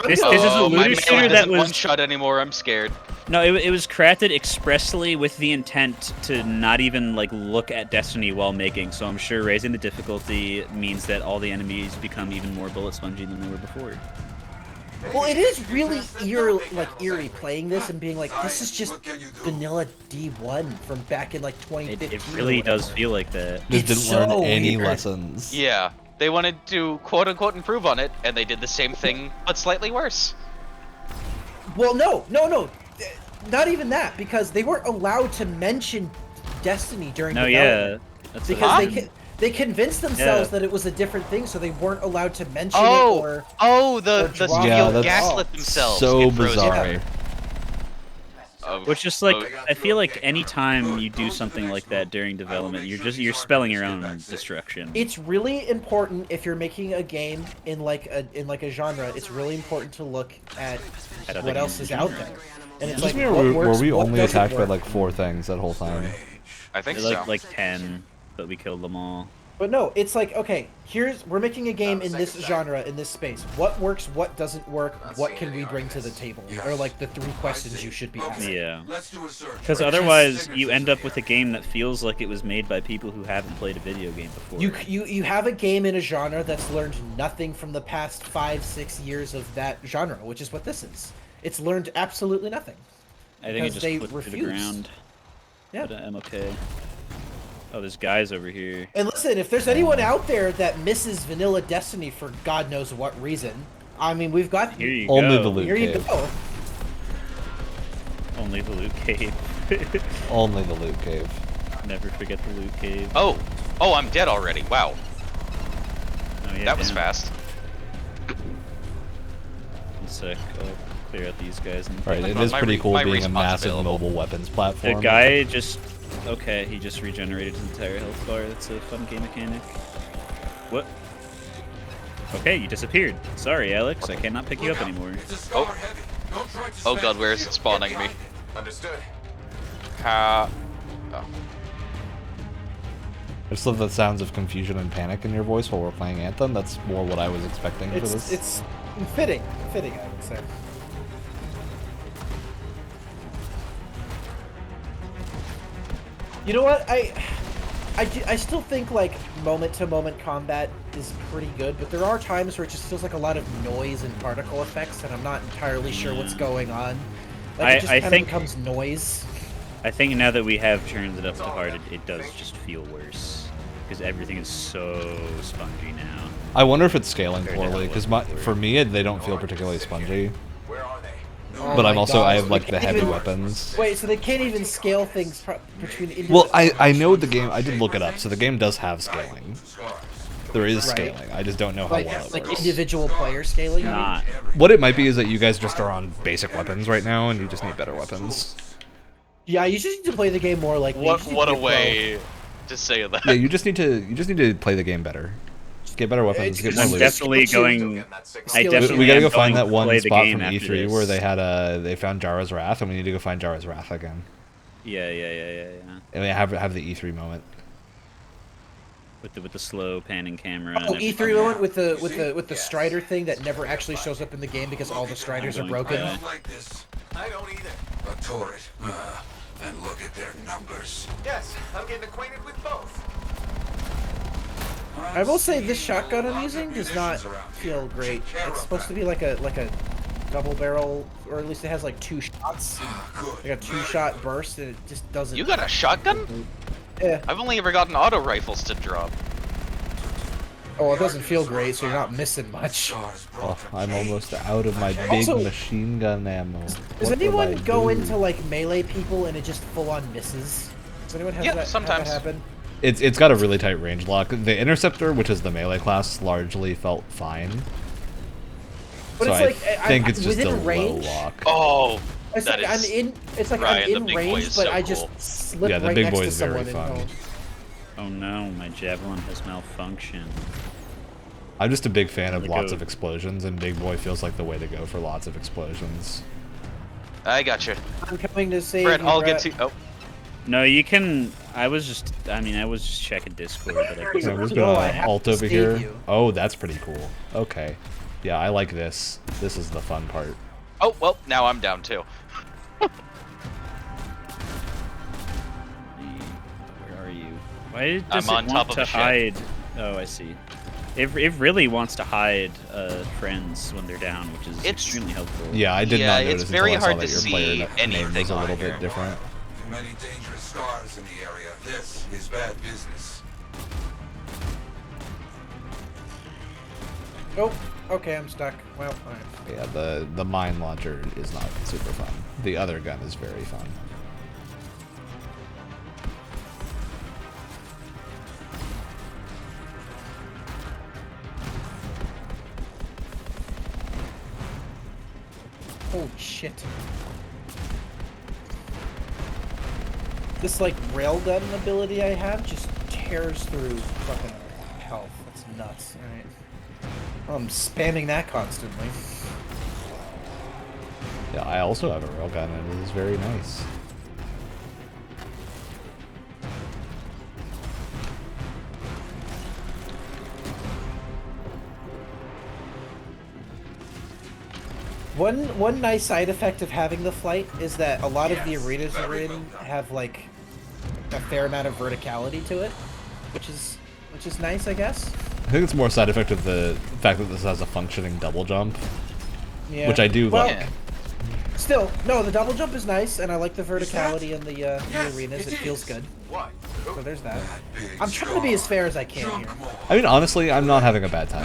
This is a Oh, my looter melee shooter that doesn't was one-shot anymore, I'm scared. no, it was crafted expressly with the intent to not even like look at Destiny while making. So I'm sure raising the difficulty means that all the enemies become even more bullet spongy than they were before. Well, it is really eerie playing this and being like, this is just vanilla D1 from back in like 2015. It really does feel like that. Just It's didn't learn so any weird. lessons. Yeah, they wanted to quote-unquote improve on it, and they did the same thing, but slightly worse. Well, no, not even that, because they weren't allowed to mention Destiny during No, development. yeah, that's Because they convinced themselves that it was a different thing, so they weren't allowed to mention it or. The draw studio Yeah, that's gaslit themselves. so It froze bizarre. me. Which just like I feel like anytime you do something like that during development, you're spelling your own destruction. It's really important if you're making a game in like a genre. It's really important to look at other what else games is out there. And it's Doesn't like, mean what were works, we what only doesn't attacked by work. like 4 things that whole time? I think They're so. like 10, but we killed them all. But no, it's like, okay, we're making a game in this genre, in this space. What works, what doesn't work, what can we bring to the table? Or like the 3 questions you should be asking. Yeah. Let's do a search. Because otherwise, you end up with a game that feels like it was made by people who haven't played a video game before. You have a game in a genre that's learned nothing from the past 5-6 years of that genre, which is what this is. It's learned absolutely nothing. I think it because just they flipped to the refuse. ground. Yeah. But I'm okay. Oh, there's guys over here. And listen, if there's anyone out there that misses Vanilla Destiny for God knows what reason, I mean, we've got Here you Only go. the loot Here you cave. go. Only the loot cave. Only the loot cave. Never forget the loot cave. Oh, I'm dead already. Wow, Oh, yeah, that was damn. fast. One sec. I'll clear out these guys. And Right, it Well, is my pretty re- cool my being a respawn's massive available. mobile weapons The platform. guy just... Okay, he just regenerated his entire health bar. That's a fun game mechanic. What? Okay, you disappeared. Sorry, Alex. I cannot pick you up anymore. It's a scar heavy. Don't try to Oh smash god, where is it. it spawning Get me? behind it. Understood. Oh. I just love the sounds of confusion and panic in your voice while we're playing Anthem. That's more what I was expecting for this. It's fitting, I would say. You know what? I still think like moment-to-moment combat is pretty good, but there are times where it just feels like a lot of noise and particle effects, and I'm not entirely sure what's going on. Like, it just I kind think- of becomes noise. I think now that we have turned it up to hard, it does just feel worse. Because everything is so spongy now. I wonder if it's scaling Compared to how poorly, it because was before. for me, they don't feel particularly spongy. Where are they? Oh But my I'm also, God. I have like They the can't heavy even- weapons. Wait, so they can't even scale things between individual... Well, I know the game, I did look it up, so the game does have scaling. There is Right. scaling, I just don't know how like, well it like works. individual player scaling? you mean? Not. What it might be is that you guys just are on basic weapons right now, and you just need better weapons. Yeah, you just need to play the game more like me. You What just need what to a get pro. way to say that. Yeah, you just need to play the game better. Just get better weapons, get more I'm loot. definitely Skill going... shit. I Skill definitely We gotta am go find going that to one play the spot game from after E3 this. where they found Jara's Wrath, and we need to go find Jara's Wrath again. Yeah. And we have the E3 moment. With the slow panning camera. Oh, and E3 everything. moment with the Strider thing that never actually shows up in the game because all the Striders are I'm broken. going I don't like this. I don't either. A turret. And look at their numbers. Yes, I'm getting acquainted with both. I will say this shotgun I'm using does not feel great. It's supposed to be like a double barrel, or at least it has like 2 shots, like a 2-shot burst, and it just doesn't. You got a shotgun? Yeah. I've only ever gotten auto rifles to drop. Oh, it doesn't feel great, so you're not missing much. Oh, I'm almost out of my big Also, machine gun ammo. Does What will anyone I go do? into like melee people and it just full on misses? Does anyone have Yeah, that, sometimes. have that happen? It's got a really tight range lock. The Interceptor, which is the melee class, largely felt fine. But So it's I like think it's just a within range. low lock. Oh, It's that like I'm is in. It's like Ryan, I'm the in big boy range, is but so I just cool. slip Yeah, the right big next boy to is very someone and fun. go. Oh no, my javelin has malfunctioned. I'm just a big fan of Like lots a- of explosions, and Big Boy feels like the way to go for lots of explosions. I got you. I'm coming to save Fred, you, I'll Brett. get to. Oh, No, you can... I was just checking Discord, but I So I'm couldn't... just No, I gonna have alt to over save here. you. Oh, that's pretty cool. Okay. Yeah, I like this. This is the fun part. oh well, now I'm down too. Where are you? Why does I'm on it top want of to a shed. hide? Oh, I see. It really wants to hide friends when they're down, which is It's- extremely helpful. Yeah, I did Yeah, not it's notice very until I saw hard that to your player see name anything was a on little here. bit different. Many dangerous scars in the area. This is bad business. Oh, okay, I'm stuck. Well, alright. Yeah, the mine launcher is not super fun. The other gun is very fun. Holy shit. This like railgun ability I have just tears through fucking health. That's nuts. Alright. I'm spamming that constantly. Yeah, I also have a railgun, and it is very nice. One nice side effect of having the flight is that a lot of the arenas we're in have like a fair amount of verticality to it, which is nice, I guess. I think it's more a side effect of the fact that this has a functioning double jump, Yeah. which I do well, like. Yeah. Still, no, the double jump is nice, and I like the verticality in the arenas. It feels good. What? So there's that. I'm trying to be as fair as I can here. I mean, honestly, I'm not having a bad time.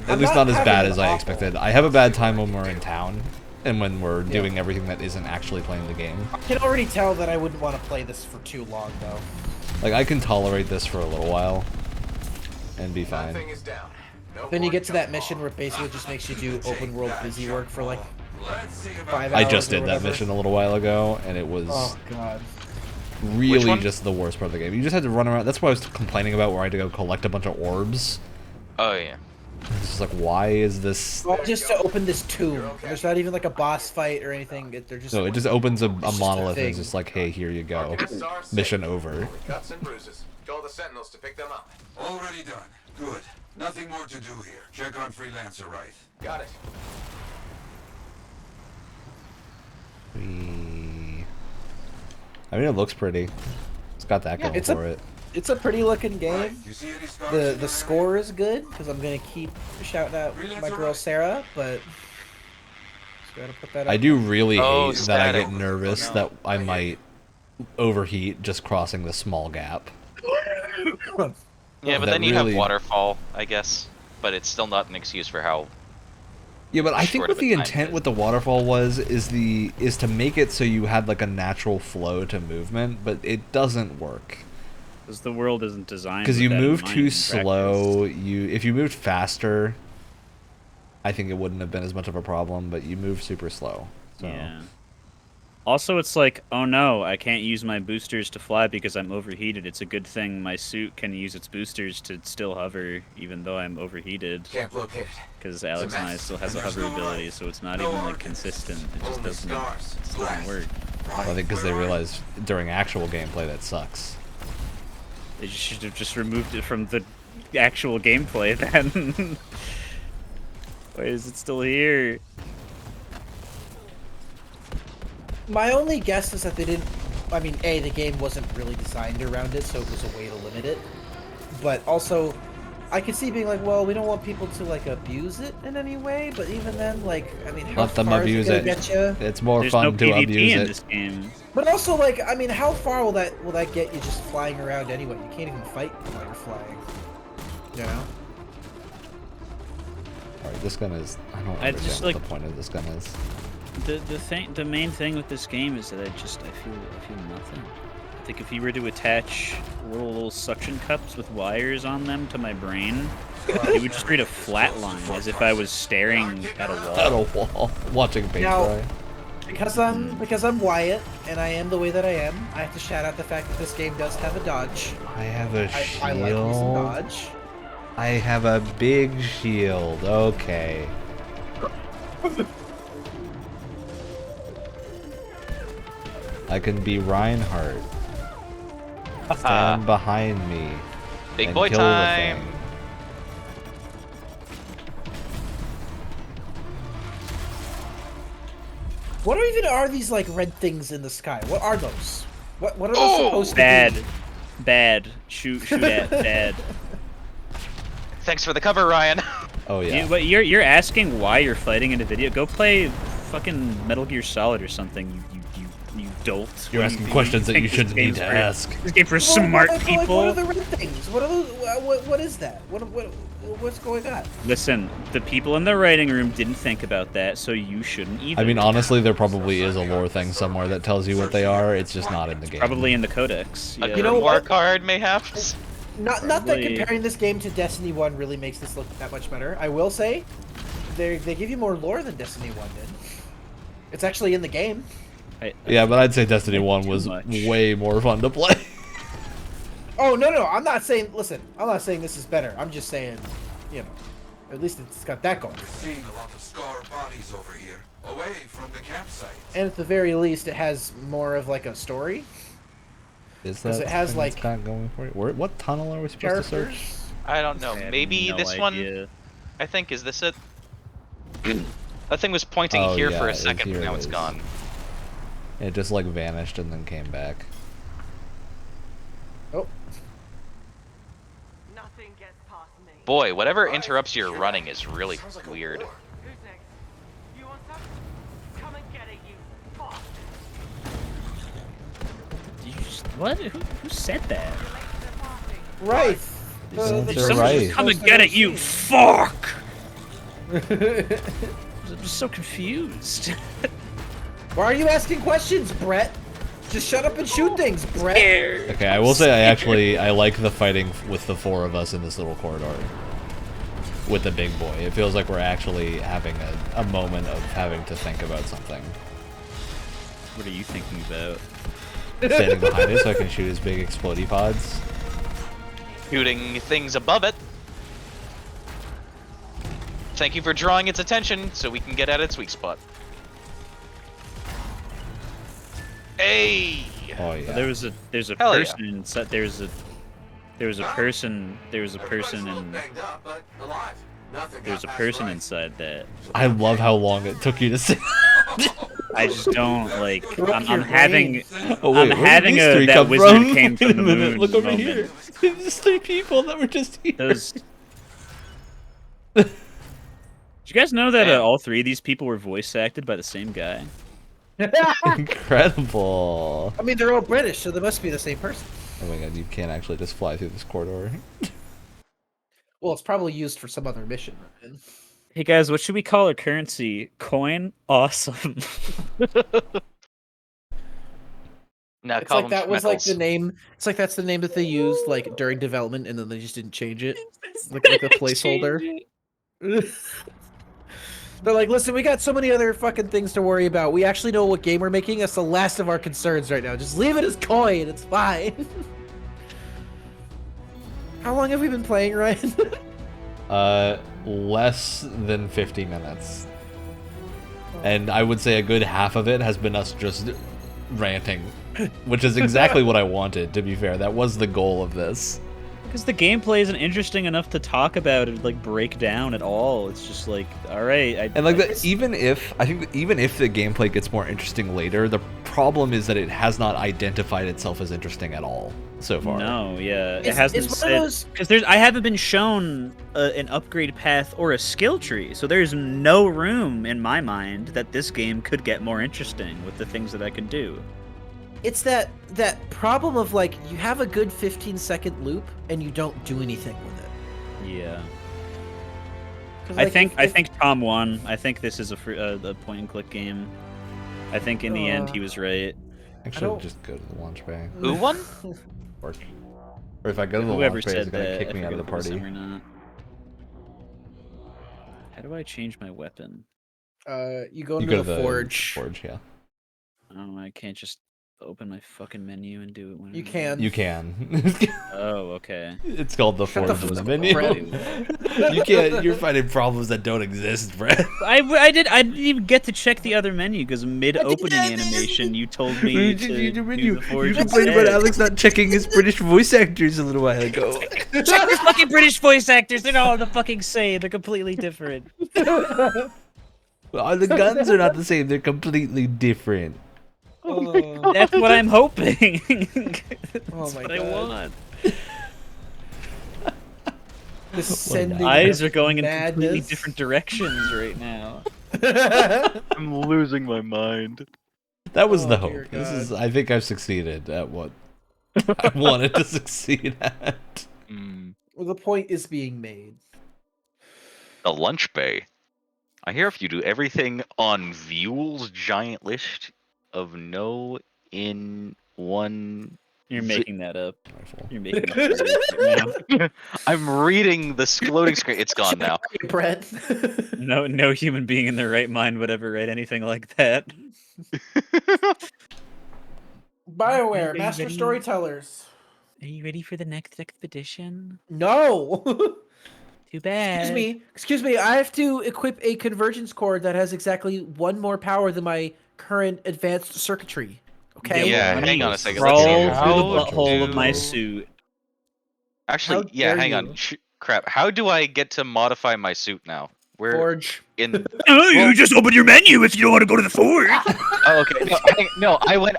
At I'm least not not as having bad an as I awful- expected. I have a bad time when we're in town, and when we're doing everything that isn't actually playing the game. I can already tell that I wouldn't want to play this for too long, though. Like, I can tolerate this for a little while and be fine. Thing is down. No Then you more get to that jump mission off. where it basically just makes you do open world busy work for like Let's see about 5 hours. I just or did that whatever. mission a little while ago, and it was Oh god. really one? just the worst part of the game. You just had to run around. That's what I was complaining about, where I had to go collect a bunch of orbs. Oh yeah. It's just like, why is this... Well, just to open this tomb. There's not even like a boss fight or anything. They're just. No, it just opens a just a monolith and thing. it's just like, hey, here you go. Targets are safe. Mission over. Only cuts and bruises. Call the sentinels to pick them up. Already done. Good. Nothing more to do here. Check on Freelancer right. Got it. I mean, it looks pretty. It's got that going it's for it. It's a pretty looking game. You see any scars? The score is good because I'm gonna keep shouting out my girl Sarah, but just gotta put that. I up. do really Oh, hate that I static. get nervous that I might overheat just crossing the small gap. Yeah, but That then you really- have waterfall, I guess. But it's still not an excuse for how. Yeah, but I think Short what of a the time intent is. with the waterfall is to make it so you had like a natural flow to movement, but it doesn't work. Because the world isn't designed. Because with you that in move mind too in slow. practice. If you moved faster, I think it wouldn't have been as much of a problem. But you move super slow. So. Yeah. Also, it's like, oh no, I can't use my boosters to fly because I'm overheated. It's a good thing my suit can use its boosters to still hover, even though I'm overheated. Can't locate it. Because Alex and I mess, still has a and there's hover no ability, light. so it's not No even like organs. consistent. It just Only doesn't, scars. it just doesn't Blast. work. I think because they realized during actual gameplay that sucks. They should have just removed it from the actual gameplay then. Why is it still here? My only guess is that they didn't. I mean, the game wasn't really designed around it, so it was a way to limit it. But also, I could see being like, well, we don't want people to like abuse it in any way. But even then, like, I mean, how Let them far abuse is it it. gonna get you? It's more There's fun no to PvP abuse in it. this game. But also, like, I mean, how far will that get you just flying around anyway? You can't even fight while you're flying. You know? Alright, this gun is. I don't I understand just, what like- the point of this gun is. The main thing with this game is that I feel nothing. I think if you were to attach little suction cups with wires on them to my brain, it would just create a flat line, as if I was staring at a wall. At a wall, watching paint Now- dry. Because I'm Wyatt and I am the way that I am, I have to shout out the fact that this game does have a dodge. I have a I like me some shield. dodge. I have a big shield. Okay. I can be Reinhardt. Stand behind me. Big and boy kill the time. thing. What even are these like red things in the sky? What are those? What are those Oh, supposed to Bad. be? Bad. Shoot at. Bad. Thanks for the cover, Ryan. Oh yeah. But you're asking why you're fighting in a video? Go play fucking Metal Gear Solid or something, you dolt. You're What do asking you questions that think you this shouldn't need game's to for? ask. This game for Well, smart what people. are the red things? What are those? What is that? What's going on? Listen, the people in the writing room didn't think about that, so you shouldn't either. I mean, honestly, there probably is a lore thing somewhere that tells you what they are. It's just not in the game. Probably in the codex. A Yeah. You know grimoire what? card, mayhap. Not that Probably. comparing this game to Destiny 1 really makes this look that much better. I will say, they give you more lore than Destiny 1 did. It's actually in the game. Yeah, but I'd say Destiny 1 too was much. way more fun to play. Oh no, I'm not saying. Listen, I'm not saying this is better. I'm just saying, you know, at least it's got that going. Seeing a lot of scarred bodies over here, away from the campsite. And at the very least, it has more of like a story. Is 'Cause that it has, something it's like, got going for it? What tunnel are we supposed to search? Characters. I don't know. I have Maybe no this one. idea. I think is this it? That thing was pointing Oh, here yeah, for a it's second, here but now it it's is. gone. It just like vanished and then came back. Oh, Nothing gets past me. Boy, whatever interrupts your running is really Sounds like a weird. war. Who's next? You want some? Come and get it, you fuck. What? Who said that? Late to the party. right. They're Someone right. just come and get it, you fuck! I'm just so confused. Why are you asking questions, Brett? Just shut up and shoot things, Brett. Okay, I will say I like the fighting with the four of us in this little corridor. With the big boy. It feels like we're actually having a moment of having to think about something. What are you thinking about? Standing behind it so I can shoot his big explodey pods. Shooting things above it. Thank you for drawing its attention so we can get at its weak spot. Hey! Oh yeah. There's a Hell yeah. person inside. There was a person in Banged up, but alive. Nothing there's a got person passed inside that. I love how long it took you to say. I just don't like. I'm your having. Oh wait, I'm where having did these three that come wizard from? came Wait from a the minute, moon. look over moment. here. There's 3 people that were just here. Those. Did you guys know that Damn. all 3 of these people were voice acted by the same guy? Incredible. I mean, they're all British, so they must be the same person. Oh my god, you can't actually just fly through this corridor. Well, it's probably used for some other mission. Ryan. Hey guys, what should we call our currency? Coin? Awesome. Now It's call like them that was like the Schmeckles. name. It's like that's the name that they used like during development, and then they just didn't change it, like a placeholder. They're like, listen, we got so many other fucking things to worry about. We actually know what game we're making. That's the last of our concerns right now. Just leave it as coin. It's fine. How long have we been playing, Ryan? Less than 50 minutes. And I would say a good half of it has been us just ranting. Which is exactly what I wanted, to be fair. That was the goal of this. Because the gameplay isn't interesting enough to talk about and like break down at all. It's just like, all right. And like that, even if the gameplay gets more interesting later, the problem is that it has not identified itself as interesting at all so far. No, yeah, it It's- hasn't it's one of said those- because I haven't been shown an upgrade path or a skill tree, so there's no room in my mind that this game could get more interesting with the things that I can do. It's that problem of like you have a good 15-second loop and you don't do anything with it. Yeah, 'Cause, I like, think if- Tom won. I think this is a point and click game. I think in the end he was right. Actually, don't- just go to the launch bay. Who won? Or if I go to the Whoever launch bay, said it's gonna that, kick I me out of the forget if it was party. him or not. How do I change my weapon? you go You into go to the forge. Forge, yeah. Oh, I can't just open my fucking menu and do it when You I- can. You can. Oh, okay. It's called the Shut the Forge in the fuck menu. up, You can't. You're finding problems that don't exist, Brett. I didn't even get to check the other menu because mid-opening animation you told me to do the forge. You complained about instead. Alex not checking his British voice actors a little while ago. Check the fucking British voice actors. They're all the fucking same. They're completely different. Well, the guns are not the same. They're completely different. That's what I'm hoping. Oh That's my what I God. want. Descending Eyes into are going in completely madness. different directions right now. I'm losing my mind. That was the Oh, dear hope. This God. is. I think I've succeeded at what I wanted to succeed at. Well, the point is being made. The lunch bay. I hear if you do everything on Vuel's giant list of no in one. You're making that up. Rifle. You're making that up right I'm reading the loading screen. It's gone now. Brett. now. No human being in their right mind would ever write anything like that. BioWare, Are you master ready? storytellers. Are you ready for the next expedition? No. Too bad. Excuse me. I have to equip a convergence cord that has exactly one more power than my current advanced circuitry. Okay. Yeah, well, hang on a second. Crawl Let's through see. the How butthole of my do- suit. Actually, How yeah, dare hang you. on. Crap. How do I get to modify my suit now? Where Forge. in? Oh, you just open your menu if you don't want to go to the forge. Oh, okay. No, I went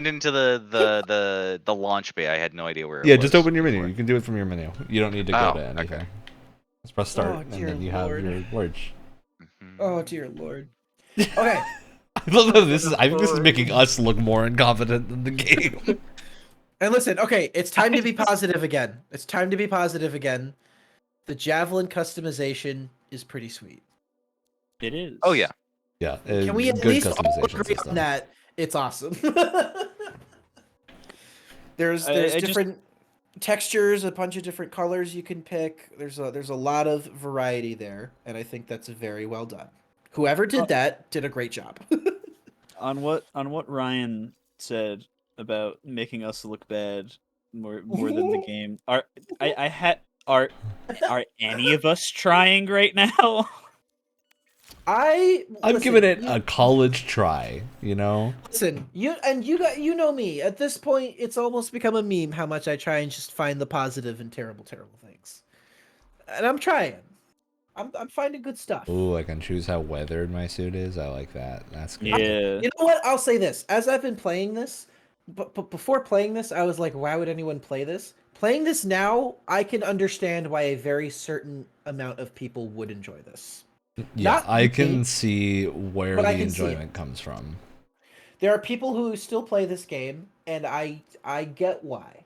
into the launch bay. I had no idea where. It Yeah, was just open your menu. before. You can do it from your menu. You don't need to go Oh, to anything. okay. Just press start, Oh, and dear then you Lord. have your forge. Mhm. Oh dear lord. Okay. I love how this is. I think this is making us look more incompetent than the game. And listen, okay, it's time to be positive again. It's time to be positive again. The javelin customization is pretty sweet. It is. Oh yeah. Yeah, Can we at good least all customization agree system. on that? It's awesome. Excellent Agree on system. that. It's awesome. there's I just- different textures, a bunch of different colors you can pick. There's a lot of variety there, and I think that's very well done. Whoever did that did a great job. On what Ryan said about making us look bad more than the game. Are any of us trying right now? I'm Listen, giving it a college try, you know? Listen, you know me. At this point, it's almost become a meme how much I try and just find the positive in terrible things. And I'm trying. I'm finding good stuff. Ooh, I can choose how weathered my suit is. I like that. That's good. Yeah. You know what? I'll say this. As I've been playing this, but before playing this, I was like, why would anyone play this? Playing this now, I can understand why a very certain amount of people would enjoy this. Yeah, Not I me, can see where but the I can see it. enjoyment comes from. There are people who still play this game, and I get why.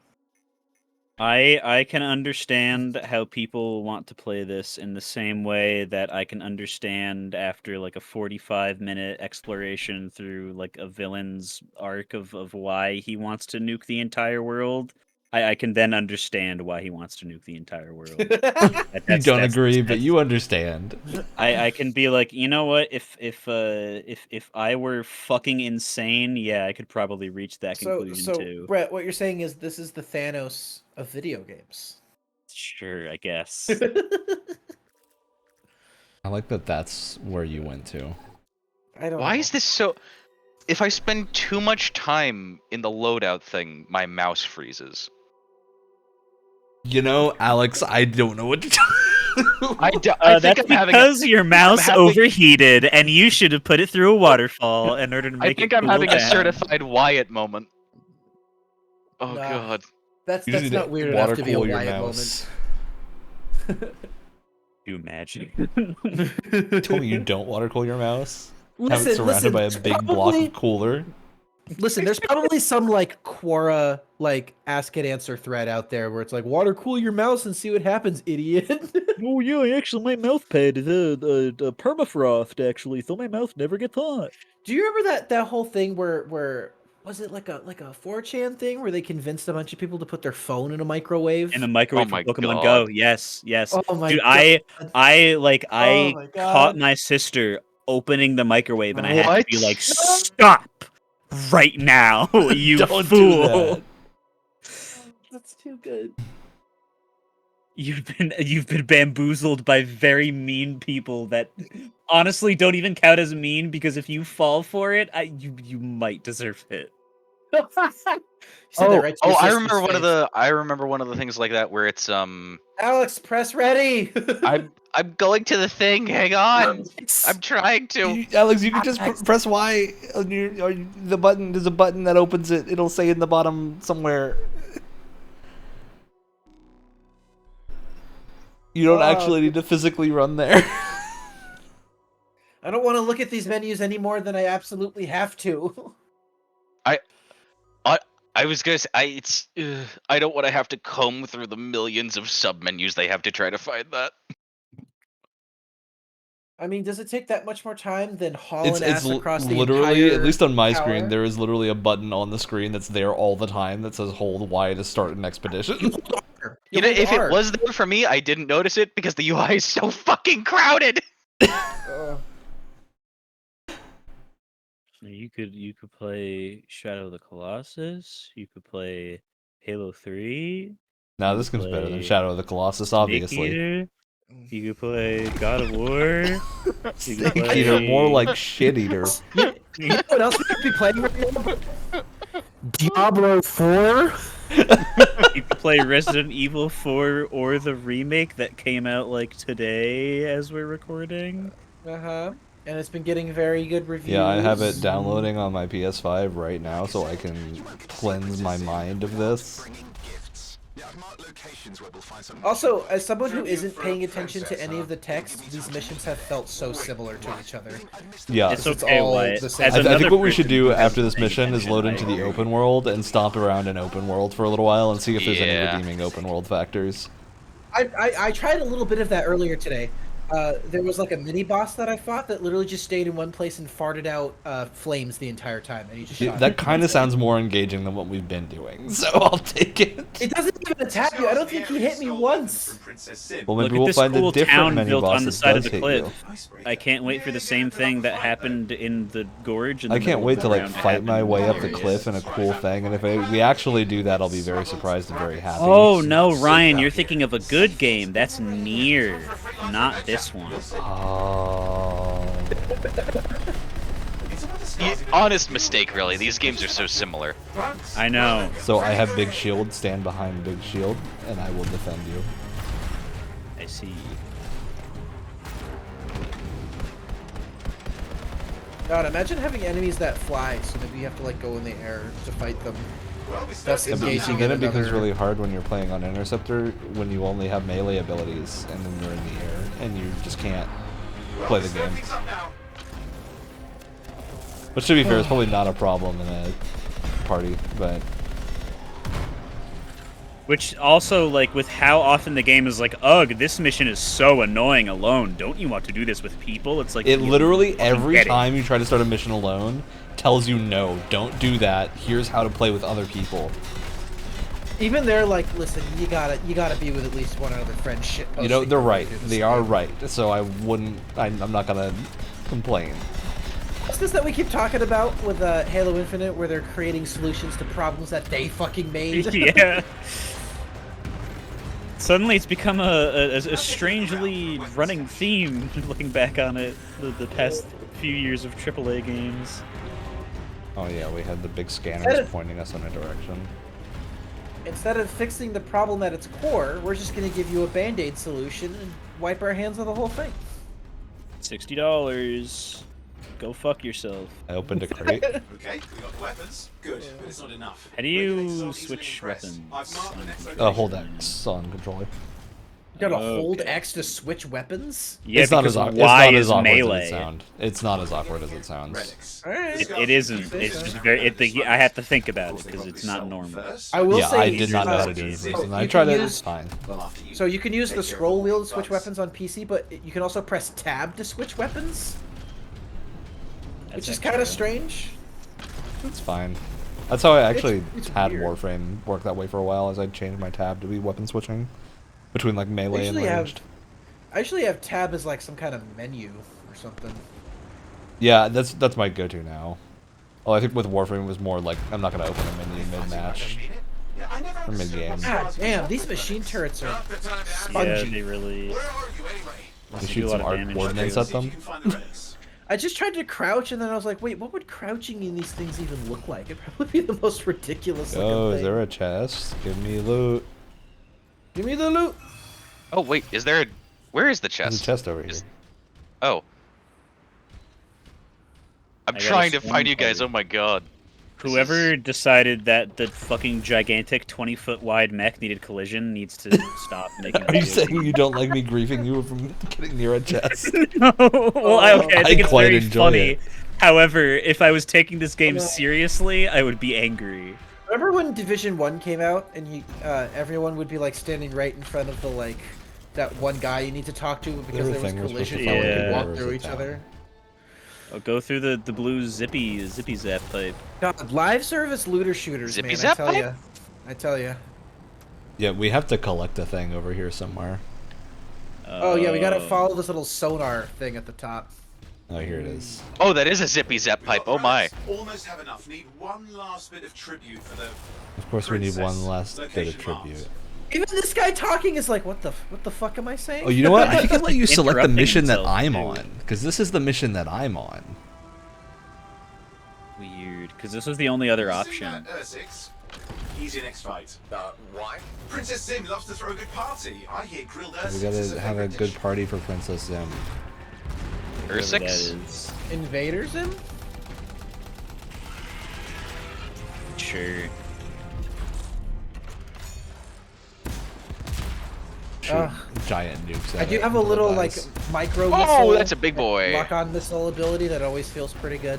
I can understand how people want to play this in the same way that I can understand after like a 45-minute exploration through like a villain's arc of why he wants to nuke the entire world. I can then understand why he wants to nuke the entire world. You don't agree, but you understand. I can be like, you know what? If I were fucking insane, yeah, I could probably reach that conclusion too. Brett, what you're saying is this is the Thanos of video games. Sure, I guess. I like that that's where you went to. I don't Why know. is this so? If I spend too much time in the loadout thing, my mouse freezes. You know, Alex, I don't know what to tell you. I think That's I'm having because your mouse having- overheated, and you should have put it through a waterfall in order to I make it think I'm cool having a down. certified Wyatt moment. Oh Nah. god. That's You just need not to weird enough to be a water-cool your Wyatt mouse. moment. You imagine? Tell me you don't water cool your mouse? Have it surrounded by a there's big block of cooler? Listen, there's probably some like Quora like ask and answer thread out there where it's like water cool your mouse and see what happens, idiot. Oh yeah, actually my mouth pad is permafrost actually, so my mouth never gets hot. Do you remember that whole thing where was it like a 4chan thing where they convinced a bunch of people to put their phone in a microwave? In the microwave Oh my for Pokemon God. Go. Yes. Oh my Dude, God. I Oh my caught God. my sister opening the microwave and I had to What? be like, stop right now, you Don't fool. do that. That's too good. You've been bamboozled by very mean people that honestly don't even count as mean because if you fall for it, you might deserve it. You said that right to your I sister's remember one of face. the things like that where it's Alex, press ready. I'm going to the thing. Hang on. I'm trying to. Alex, you can just press Y on the button. There's a button that opens it. It'll say in the bottom somewhere. You don't actually need to physically run there. I don't want to look at these menus any more than I absolutely have to. I was gonna say I don't want to have to comb through the millions of sub menus they have to try to find that. I mean, does it take that much more time than hauling It's ass across the literally, entire at least on my tower? screen, there is literally a button on the screen that's there all the time that says hold Y to start an expedition. You know, if it was there for me, I didn't notice it because the UI is so fucking crowded. You could play Shadow of the Colossus. You could play Halo 3. Now this game's better than Shadow of the Colossus, obviously. Eater. You could play God of War. You could Snake Eater, more like Shit Eater. You know what else we could be playing right now? Diablo 4? You could play Resident Evil 4 or the remake that came out like today as we're recording. Uh-huh. And it's been getting very good reviews. Yeah, I have it downloading on my PS5 right now so I can cleanse my mind of this. Also, as someone who isn't paying attention to any of the text, these missions have felt so similar to each other. Yeah, It's It's okay, all Wyatt. the same. As I think another what we should person do who after hasn't this paid mission is attention, load I into the agree. open world and stomp around in open world for a little while and see if there's any Yeah. redeeming open world factors. I tried a little bit of that earlier today. There was like a mini boss that I fought that literally just stayed in one place and farted out flames the entire time, and he just shot That it. kind of sounds more engaging than what we've been doing, so I'll take it. It doesn't even attack you. I don't think he hit me once. Well, Look maybe at we'll this find a cool different town mini built boss on the that side of does the hit cliff. you. I can't wait for the same thing that happened in the gorge. In I the can't middle wait of to the like round fight my happen way in up the areas. cliff in a cool thing, and if we actually do that, I'll be very surprised and very happy. Oh no, Ryan, you're thinking of a good game. That's Nier, not this one. Oh. Honest mistake, really. These games are so similar. I know. So I have Big Shield, stand behind Big Shield, and I will defend you. I see. God, imagine having enemies that fly, so maybe you have to like go in the air to fight them. That's Yeah, but engaging then in it becomes another... really hard when you're playing on Interceptor when you only have melee abilities and then you're in the air and you just can't play the game. Which, to be fair, is probably not a problem in a party, but Which also, like, with how often the game is like, ugh, this mission is so annoying alone. Don't you want to do this with people? It's like it you literally fucking every get it. time you try to start a mission alone tells you no, don't do that. Here's how to play with other people. Even they're like, listen, you gotta be with at least one other friend. Shit. You know, they're right. do this They are thing. right. So I wouldn't. I'm not gonna complain. What's this that we keep talking about with Halo Infinite, where they're creating solutions to problems that they fucking made? Yeah. Suddenly it's become a strangely running theme, looking back on it, the past few years of AAA games. Oh yeah, we had the big That scanners is- pointing us in a direction. Instead of fixing the problem at its core, we're just gonna give you a band-aid solution and wipe our hands of the whole thing. $60. Go fuck yourself. I opened a crate. Okay, we got weapons. Good, but it's not enough. How do you Regulators aren't easily switch impressed. weapons? I've marked the next Hold location. X on controller. You gotta Okay. hold X to switch weapons? Yeah, It's not because as awkward. Y It's not is as awkward melee. as it sounds. It's not as awkward as it sounds. Relics. Alright. It isn't. It's just very. I have to think about it because it's not normal. I will Yeah, say I did not know how to uh, do this. you And I can tried it. use- It's fine. Well, after you. So you can use the Take care scroll of wheel all to switch the bugs. weapons on PC, but you can also press tab to switch weapons, which is That's kind of extra. strange. It's fine. That's how I actually It's had weird. Warframe work that way for a while, as I changed my tab to be weapon switching between like melee and ranged. I usually have tab as like some kind of menu or something. Yeah, that's my go-to now. Well, I think with Warframe it was more like I'm not gonna open a menu mid-match Yeah, I never or mid-game. God damn, these machine turrets are Not the time to ask. spongy. Yeah, they really. Where are you anyway? You do shoot a some lot of art damage. coordinates Okay, at see if them. you can find the relics. I just tried to crouch and then I was like, wait, what would crouching in these things even look like? It'd probably be the most ridiculous looking Oh, thing. is there a chest? Give me loot. Give me the loot. Oh wait, is there a? Where is the chest? There's a chest over here. Is- Oh. I'm I got a trying to swarm find you guys. party. Oh my god. This Whoever is- decided that the fucking gigantic 20-foot wide mech needed collision needs to stop making. Are you video saying you don't like me griefing you from getting near a chest? No. Well, I I think it's quite very enjoy funny. it. However, if I was taking this game Yeah. seriously, I would be angry. Remember when Division 1 came out and you, everyone would be like standing right in front of the like that one guy you need to talk to because there was Everything was supposed to collision, follow no one the could walk borders through of each town. other. I'll go through the blue zippy zap pipe. God, live service looter shooters, Zippy man. zap pipe? I tell ya. Yeah, we have to collect a thing over here somewhere. Oh yeah, we gotta follow this little sonar thing at the top. Oh, here it is. Oh, that is a zippy zap We pipe. got Oh my. relics. Almost have enough. Need one last bit of tribute for the. Of course, we need one Princess. last bit of Location tribute. marked. Even this guy talking is like, what the fuck am I saying? Oh, you know what? I think I'll let you select the Interrupting mission that himself, I'm too. on, because this is the mission that I'm on. Weird, because this was the only other Seen option. that, Ursix? He's your next fight. Why? Princess Sim loves to throw a good party. I hear grilled Ursix We is gotta a have a favorite good dish. party for Princess Zim. Whatever that Ursix? is. Invaders him? Sure. Shoot giant nukes at I do it have a until it little like dies. micro Oh, missile, that's a big boy. lock-on missile ability that always feels pretty good.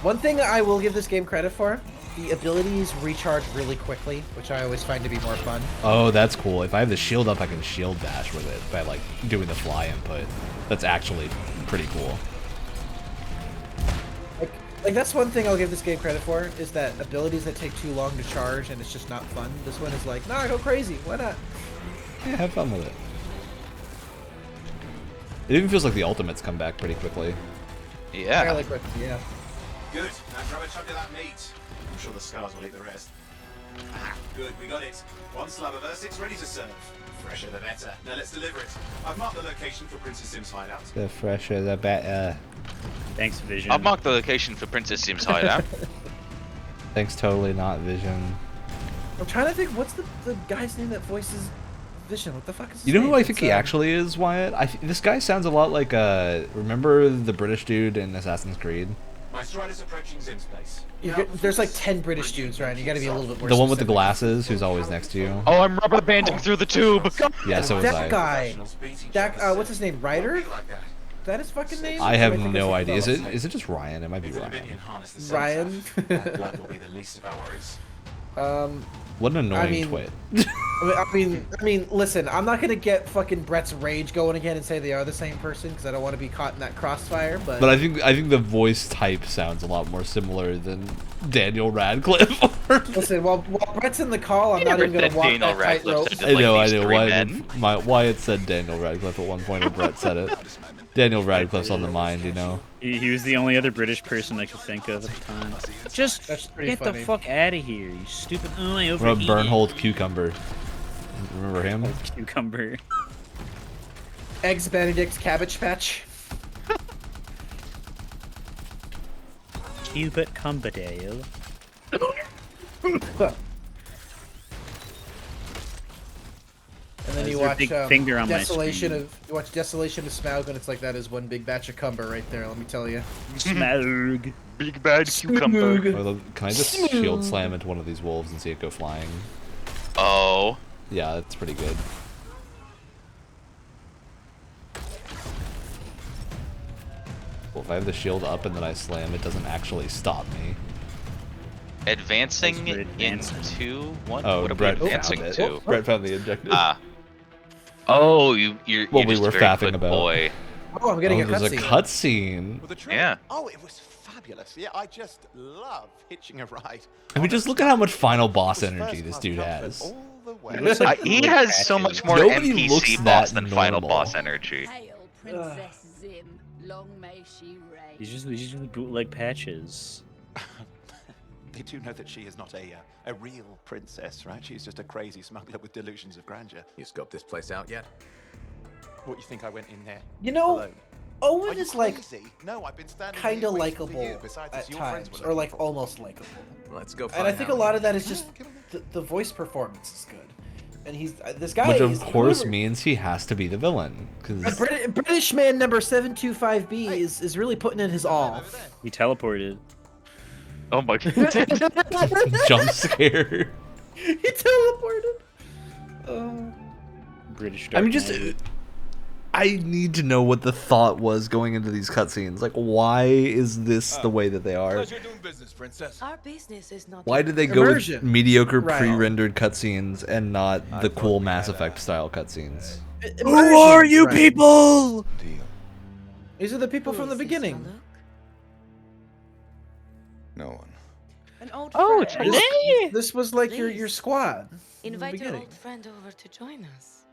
One thing I will give this game credit for the abilities recharge really quickly, which I always find to be more fun. Oh, that's cool. If I have the shield up, I can shield dash with it by like doing the fly input. That's actually pretty cool. Like that's one thing I'll give this game credit for, is that abilities that take too long to charge and it's just not fun. This one is like, nah, go crazy. Why not? Yeah, have fun with it. It even feels like the ultimates come back pretty quickly. Yeah. Fairly quick, yeah. Good. Now grab a chunk of that meat. I'm sure the scars will eat the rest. Ah, good. We got it. One slab of Ursix ready to serve. Fresher the better. Now let's deliver it. I've marked the location for Princess Sim's hideout. The fresher, the better. Thanks, Vision. I've marked the location for Princess Sim's hideout. Thanks, totally not Vision. I'm trying to think, what's the guy's name that voices Vision? What the fuck is his You know name? who I think It's, he actually is, Wyatt? This guy sounds a lot like, remember the British dude in Assassin's Creed? My strider's approaching Sim's place. There's like 10 British dudes, Ryan. You gotta be a little bit more The one with the specific. glasses who's always next to you? Oh, I'm rubber banding through the tube. Yeah, so was That I. guy. That, what's his name? Ryder? Is that his fucking name? I have Or am I no idea. thinking Is it just Ryan? It might be If the Ryan. minion harness the Ryan? that blood will be the least of our worries. What an annoying mean- twit. I mean, listen, I'm not gonna get fucking Brett's rage going again and say they are the same person because I don't want to be caught in that crossfire. But, But I think the voice type sounds a lot more similar than Daniel Radcliffe. listen, while Brett's in the call, I'm not even gonna walk Daniel that tightrope. Radcliffe. I know. Like these three men? Wyatt said Daniel Radcliffe at one point, or Brett said it. Daniel Radcliffe's on the mind, you know. He was the only other British person I could think of at the time. Just That's pretty get funny. the fuck out of here, you stupid. Oh, I What about overheated. Bernhold Cucumber? Remember him? Cucumber. Eggs Benedict Cabbage Patch. Cupid Cumberdale. And then That's you their watch big finger on my Desolation screen. of Smaug, and it's like that is one big batch of cumber right there. Let me tell you. Smaug. Big bad cucumber. Can I just shield slam into one of these wolves and see it go flying? Oh. Yeah, that's pretty good. Well, if I have the shield up and then I slam, it doesn't actually stop me. Advancing That's good advancing. into what? Oh, what are we Brett advancing found it. to? Brett found the objective. Ah. Oh, you're What we just were a very faffing good about. boy. Oh, I'm getting a there's a cutscene. cutscene. With a train? Yeah. Oh, it was fabulous. Yeah, I just love hitching a ride. I mean, just look at how much final boss energy this dude has. All the way. looks like He has so much more Nobody looks NPC that boss than final normal. boss energy. Hail, Princess Zim. Long may she reign. These just bootleg patches. They do know that she is not a real princess, right? She's just a crazy smuggler with delusions of grandeur. You scoped this place out yet? What, you think I went in there You know, alone? Owen Are you is like crazy? No, I've been standing kind here of waiting for likable you. Besides, at it's your friends times, we're or looking like for. almost likable. Let's go find And I think a out. lot of that is just the voice performance is good. And he's this guy. Which of is course whoever- means he has to be the villain. Because British man number 725B is really putting in his all. He teleported. Oh my god. jump scare. He teleported. British. I mean, Dark just Knight. I need to know what the thought was going into these cutscenes. Like, why is this the way that they are? Pleasure doing business, princess. Our business is not. Why did they go with Immersion. mediocre Right. pre-rendered cutscenes and not the cool Mass Effect style cutscenes? Immersion, right. people? Deal. These are the people Who from the is this beginning. fellow? No one. An old Oh, friend. This was like your Please. squad. in the Invite your beginning. old friend over to join us.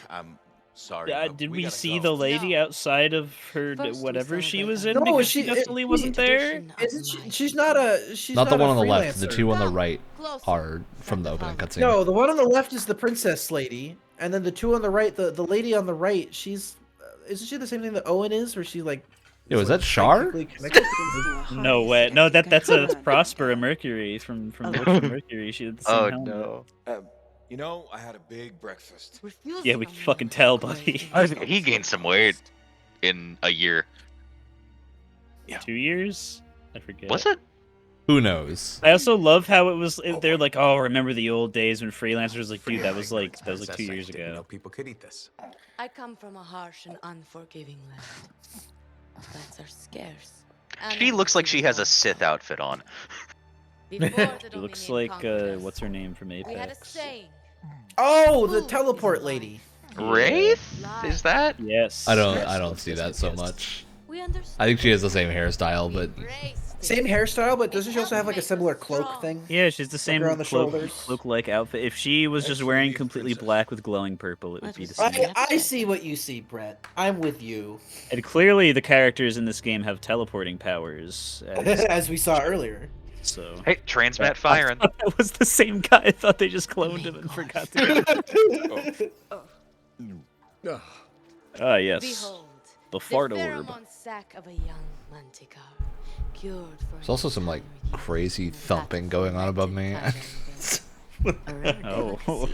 I'm sorry. but Did we gotta see go. the lady No. outside of her First we whatever she celebrate was her. in? No, because she- she definitely it- wasn't there. Tradition of Isn't she? life. She's not a. She's Not the a one on the left. The freelancer. two on the Come, right closer. are from the Let opening come. cutscene. No, the one on the left is the princess lady, and then the two on the right, the lady on the right, she's. Isn't she the same thing that Owen is, where she like? Yo, is like, that Char? psychically connected? No way. No, that's Prosper and Mercury from Witch from Mercury. She had the same Oh helmet. no. You know, I had a big breakfast. Yeah, we can fucking tell, buddy. I think he gained some weight in a year. 2 years? I forget. Was it? Who knows? I also love how it was. They're like, "Oh, remember the old days when freelancers like, dude, that was like 2 years Didn't know ago." people could eat this. I come from a harsh and unforgiving land. Plants are scarce. and She looks like she has a everything Sith outfit on. Before the It looks Dominion like conquered us, what's her name from we had a Apex? saying. Oh, the Who teleport is lady. Wraith? Is that? Yes. I don't see that so much. We understood. I think she has the same hairstyle, but Same hairstyle, but doesn't she also have like a similar cloak thing? Yeah, she's the same on the shoulders. cloak-like outfit. If she was just wearing completely black with glowing purple, it would be the same. I see what you see, Brett. I'm with you. And clearly, the characters in this game have teleporting powers, As we saw earlier. So Hey, transmat firing. That was the same guy. I thought they just cloned him and forgot to. Ah, yes. Behold, The fart the orb. pheromone sac of a young Manticore, cured for there's also some like crazy thumping going on above me. I Oh. don't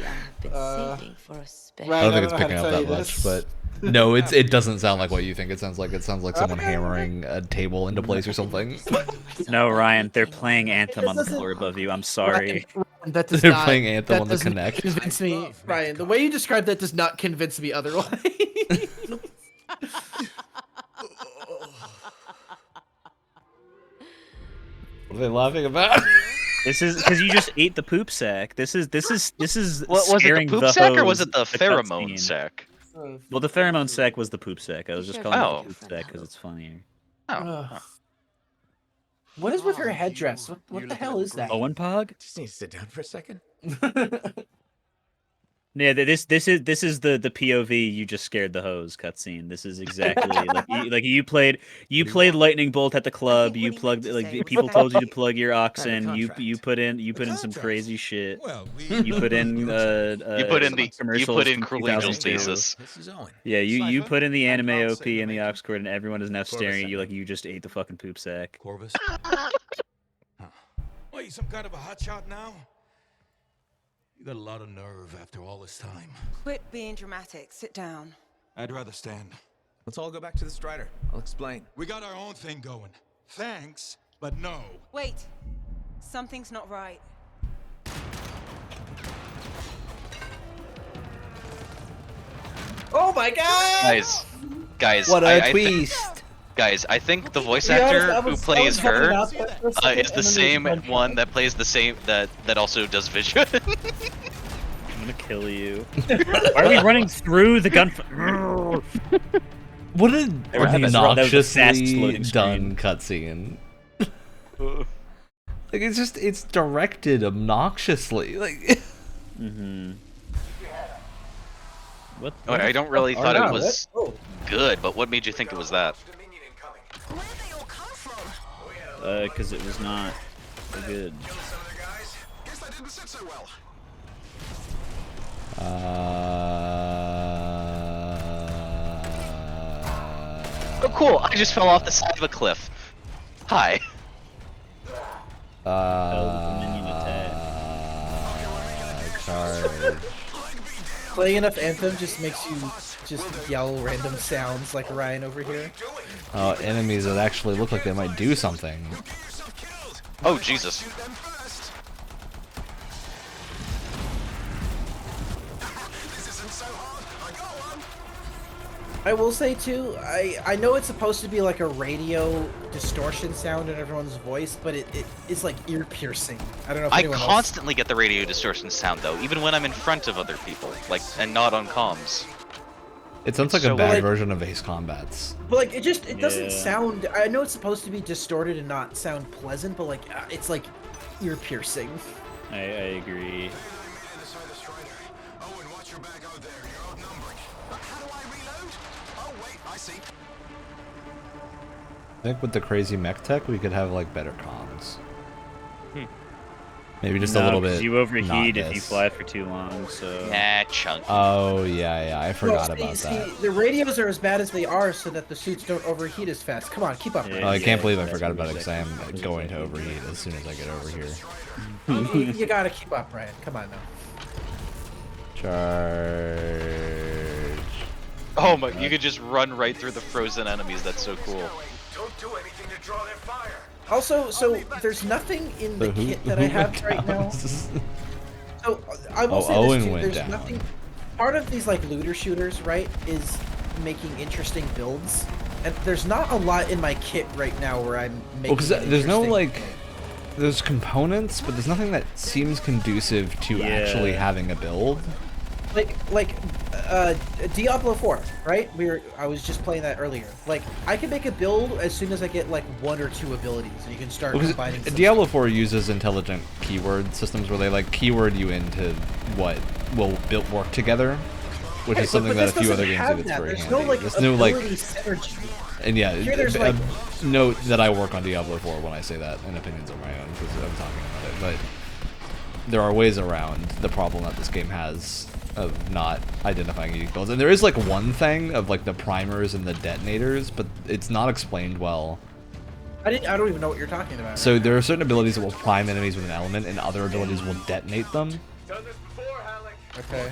think it's picking up that much, but no, it doesn't sound like what you think. It sounds like someone hammering a table into place or something. No, Ryan, they're playing Anthem on the floor above you. I'm sorry. That does They're not, playing Anthem that on the does not Connect. Convince me, Ryan. The way you described that does not convince me otherwise. What are they laughing about? This is because you just ate the poop sack. This is What, was it scaring the poop sack or hose, was it the pheromone cutscene. sack? Well, the pheromone sack was the poop sack. I was just calling Oh. it the poop sack because it's funnier. Oh. What is with her headdress? What the hell is that? Owen Pog? Just need to sit down for a second. Yeah, this is the POV you just scared the hose cutscene. This is exactly like you played Lightning Bolt at the club. You plugged people told you to plug your aux in. You put in some crazy shit. You put in You put in commercials from Cruel Angel's 2002. thesis. Yeah, you put in the anime OP and the aux cord, and everyone is now staring at you like you just ate the fucking poop sack. Corvus? What, you some kind of a hotshot now? You got a lot of nerve after all this time. Quit being dramatic. Sit down. I'd rather stand. Let's all go back to the Strider. I'll explain. We got our own thing going. Thanks, but no. Wait. Something's not right. Oh my god! Guys, What a I twist! Guys, I think the voice To be honest, actor I who was plays having her an outfit for a second, is the and then same there's one that plays the same that also does Vision. I'm gonna kill you. Why are we running through the gun? What an That was the fastest obnoxiously loading done cutscene. Like it's directed obnoxiously. Like What? I don't really thought wow, it was oh. good, but what made you think it was that? Because it was not good. Oh, cool! I just fell off the side of a cliff. Hi. Charge. Playing enough Anthem just makes you just yell random sounds like Ryan over here. Enemies that actually look like they might do something. Oh, Jesus. I will say too, I know it's supposed to be like a radio distortion sound in everyone's voice, but it's like ear piercing. I don't know if I anyone else... constantly get the radio distortion sound though, even when I'm in front of other people, like, and not on comms. It sounds like so a bad like- version of Ace Combats. But like it doesn't Yeah. sound. I know it's supposed to be distorted and not sound pleasant, but like it's like ear piercing. I agree. I think with the crazy mech tech, we could have like better comms. Maybe just a No, little 'cause bit. you overheat not if you this. fly for too long. So Nah, chunky. Oh yeah, I forgot Well, about see, that. the radios are as bad as they are, so that the suits don't overheat as fast. Come on, keep up. Yeah. Oh, I can't believe I that's forgot what about it we because I am going to overheat as soon as I get over here. You gotta keep up, Ryan. Come on now. Charge. Oh my, you could just run right through the frozen enemies, that's so cool. Don't do anything to draw their fire. Also, so there's nothing in the kit that I have right now. So I will say Owen this too. went There's down. nothing. Part of these like looter shooters, right, is making interesting builds, and there's not a lot in my kit right now where I'm making. Well, because an there's no interesting like, there's components, but there's nothing that seems conducive to actually having a build. Like Diablo 4, right? I was just playing that earlier. Like, I can make a build as soon as I get like 1 or 2 abilities, and you can start combining. Diablo 4 uses intelligent keyword systems where they like keyword you into what will work together, which is something that a few other games do. It's very handy. There's no like synergy. And yeah, note that I work on Diablo 4 when I say that, and opinions are my own because I'm talking about it. But there are ways around the problem that this game has of not identifying unique builds. And there is like one thing of like the primers and the detonators, but it's not explained well. I don't even know what you're talking about. So there are certain abilities that will prime enemies with an element, and other abilities will detonate them. Okay.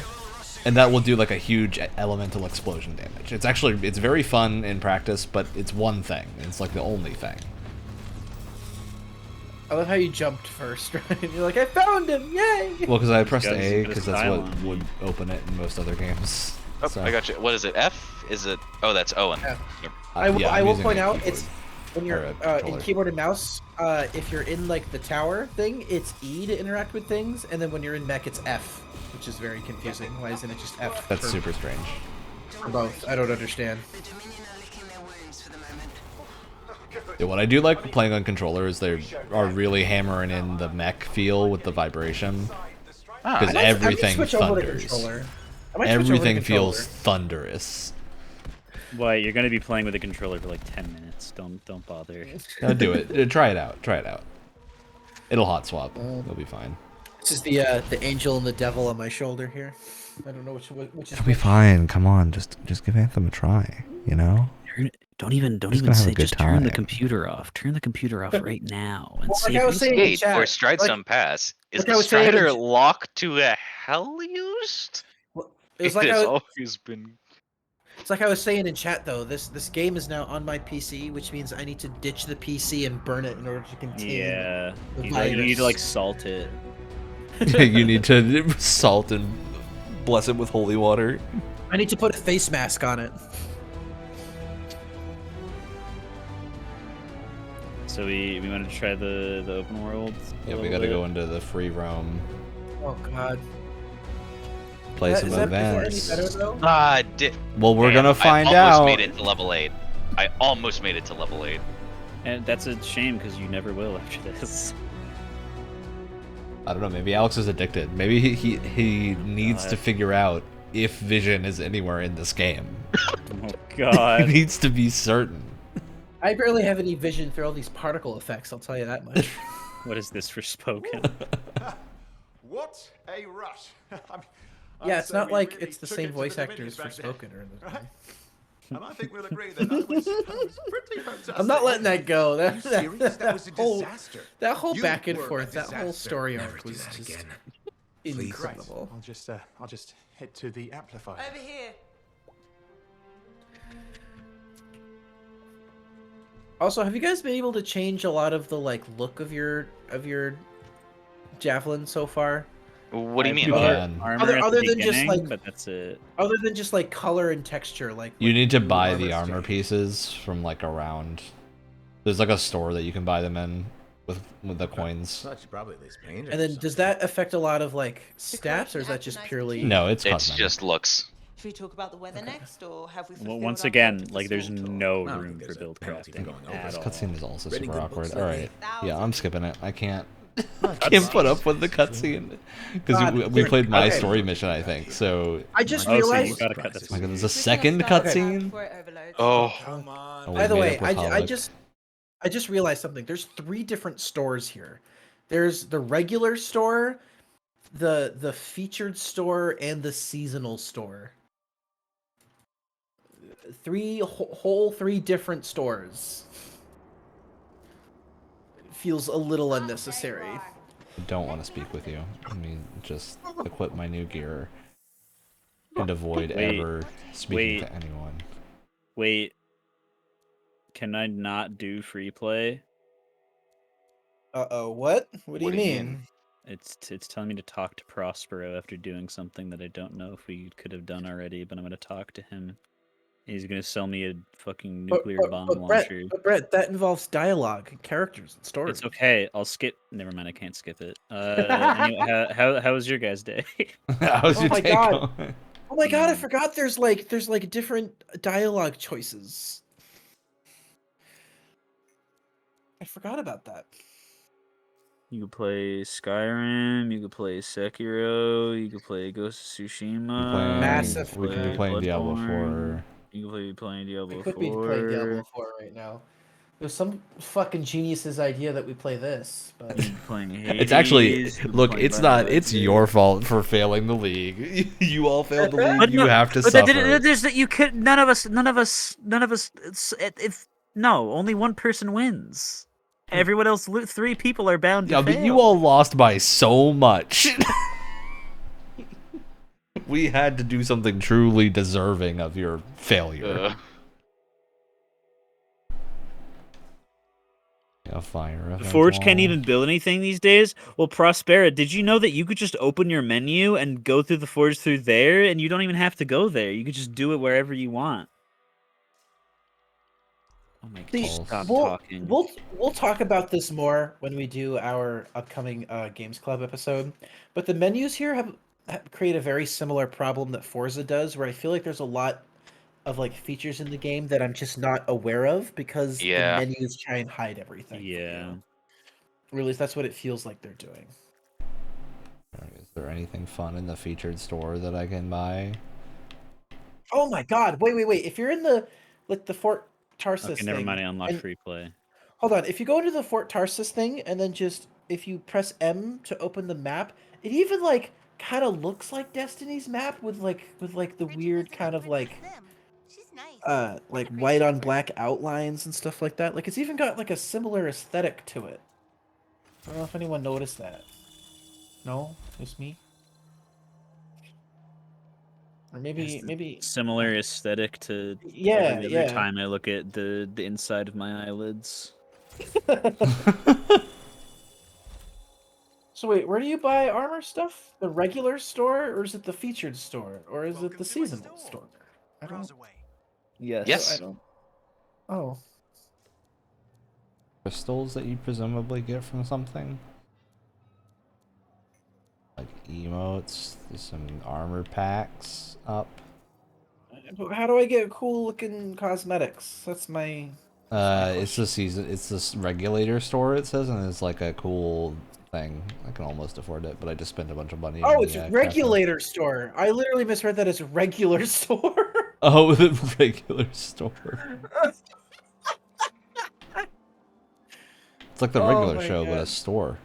And that will do like a huge elemental explosion damage. It's very fun in practice, but it's one thing. It's like the only thing. I love how you jumped first, right? You're like, I found him! Yay! Well, because I pressed A, because that's what would open it in most other games. Oh, So. I got you. What is it? F? Is it? Oh, that's Owen. F. Yep. I will point out, it's when you're in keyboard and mouse, if you're in like the tower thing, it's E to interact with things, and then when you're in mech, it's F, which is very confusing. Why isn't it just F? That's super strange. For both. I don't understand. Yeah, what I do like playing on controller is they are really hammering in the mech feel with the vibration. Because everything thunders. Everything feels thunderous. Why, you're going to be playing with a controller for like 10 minutes. Don't bother. No, do it. Try it out. Try it out. It'll hot swap. It'll be fine. This is the angel and the devil on my shoulder here. I don't know which is. It'll be fine. Come on, just give Anthem a try. You know. Don't even say. Just turn the computer off. Turn the computer off right now. And like I was saying in chat, or Stride some pass. Is like the Strider locked to a Helios? It's like always been. It's like I was saying in chat though. This game is now on my PC, which means I need to ditch the PC and burn it in order to contain. Yeah. The You need to like salt it. You need to salt and bless it with holy water. I need to put a face mask on it. So we wanted to try the open world. Yeah, we gotta go into the free roam. Oh god. Play some events. Is that any better though? Well, we're gonna find I out. almost made it to level 8. I almost made it to level 8. And that's a shame because you never will after this. I don't know. Maybe Alex is addicted. Maybe he needs to figure out if Vision is anywhere in this game. Oh god. He needs to be certain. I barely have any vision for all these particle effects. I'll tell you that much. What is this for spoken? What a rush! Yeah, it's not like it's the same voice actors for spoken or anything. And I think we'll agree that was pretty fantastic. I'm not letting that go. That was a disaster. That whole You back and were a forth, that whole disaster. story Never arc do was that just again. incredible. Right. I'll just head to the amplifier. Over here. Also, have you guys been able to change a lot of the like look of your javelin so far? What do you mean? Other than just like, but that's it. Other than just like color and texture, like You need to buy the armor pieces from like around. There's like a store that you can buy them in with the coins. And then does that affect a lot of like stats, or is that just purely? No, it's just looks. Should we talk about the weather next, or have we? Well, once again, like there's no room for build crafting at This all. cutscene is also super awkward. All right, yeah, I'm skipping it. I can't put up with the cutscene because we played my story mission, I think. So I just realized. So you gotta cut this. Like, there's a second cutscene. Oh, come on. By the way, I just realized something. There's 3 different stores here. There's the regular store, the featured store, and the seasonal store. 3 different stores. Feels a little unnecessary. I don't want to speak with you. I mean, just equip my new gear and avoid ever speaking to anyone. Wait. Can I not do free play? Uh-oh, what? What do you mean? It's telling me to talk to Prospero after doing something that I don't know if we could have done already, but I'm going to talk to him He's gonna sell me a fucking But, nuclear bomb Brett, launcher. that involves dialogue and characters and stories. It's okay. I'll skip. Never mind. I can't skip it. Anyway, how was your guys' day? How's Oh your my day God. going? Oh my God, I forgot there's like different dialogue choices. I forgot about that. You could play Skyrim. You could play Sekiro. You could play Ghost of Tsushima. Massive. We could be playing Diablo 4. You could be playing Diablo 4. We could be playing Diablo 4 right now. It was some fucking genius's idea that we play this, but playing Hades. It's actually look. playing It's not. Bioshock It's 2. your fault for failing the league. You all failed the league. But You no, have to but suffer. there's that you could. None of us. If no, only one person wins. Everyone else, 3 people are bound to Yeah, fail. but you all lost by so much. We had to do something truly deserving of your failure. A fire. Forge can't even build anything these days. Well, Prospera, did you know that you could just open your menu and go through the Forge through there, and you don't even have to go there? You could just do it wherever you want. Oh my God! Stop talking. We'll talk about this more when we do our upcoming Games Club episode. But the menus here have create a very similar problem that Forza does, where I feel like there's a lot of like features in the game that I'm just not aware of because the menus try and hide everything. Yeah. Really, that's what it feels like they're doing. Is there anything fun in the featured store that I can buy? Oh my God! Wait! If you're in the Fort Tarsus Okay, never thing, mind. I unlocked free play. hold on. If you go into the Fort Tarsus thing and then just if you press M to open the map, it even like kind of looks like Destiny's map with like the weird kind of like white on black outlines and stuff like that. Like it's even got like a similar aesthetic to it. I don't know if anyone noticed that. No, just me. Or maybe Similar aesthetic to every time I look at the inside of my eyelids. So wait, where do you buy armor stuff? The regular store, or is it the featured store, or is it the seasonal store? I don't. Yes. I don't. Oh. Crystals that you presumably get from something? Like emotes, there's some armor packs up. How do I get cool looking cosmetics? That's my. It's this regulator store, it says, and it's like a cool thing. I can almost afford it, but I just spent a bunch of money. Oh, it's regulator store. I literally misread that as regular store. Oh, the regular store. It's like the regular show, but a store.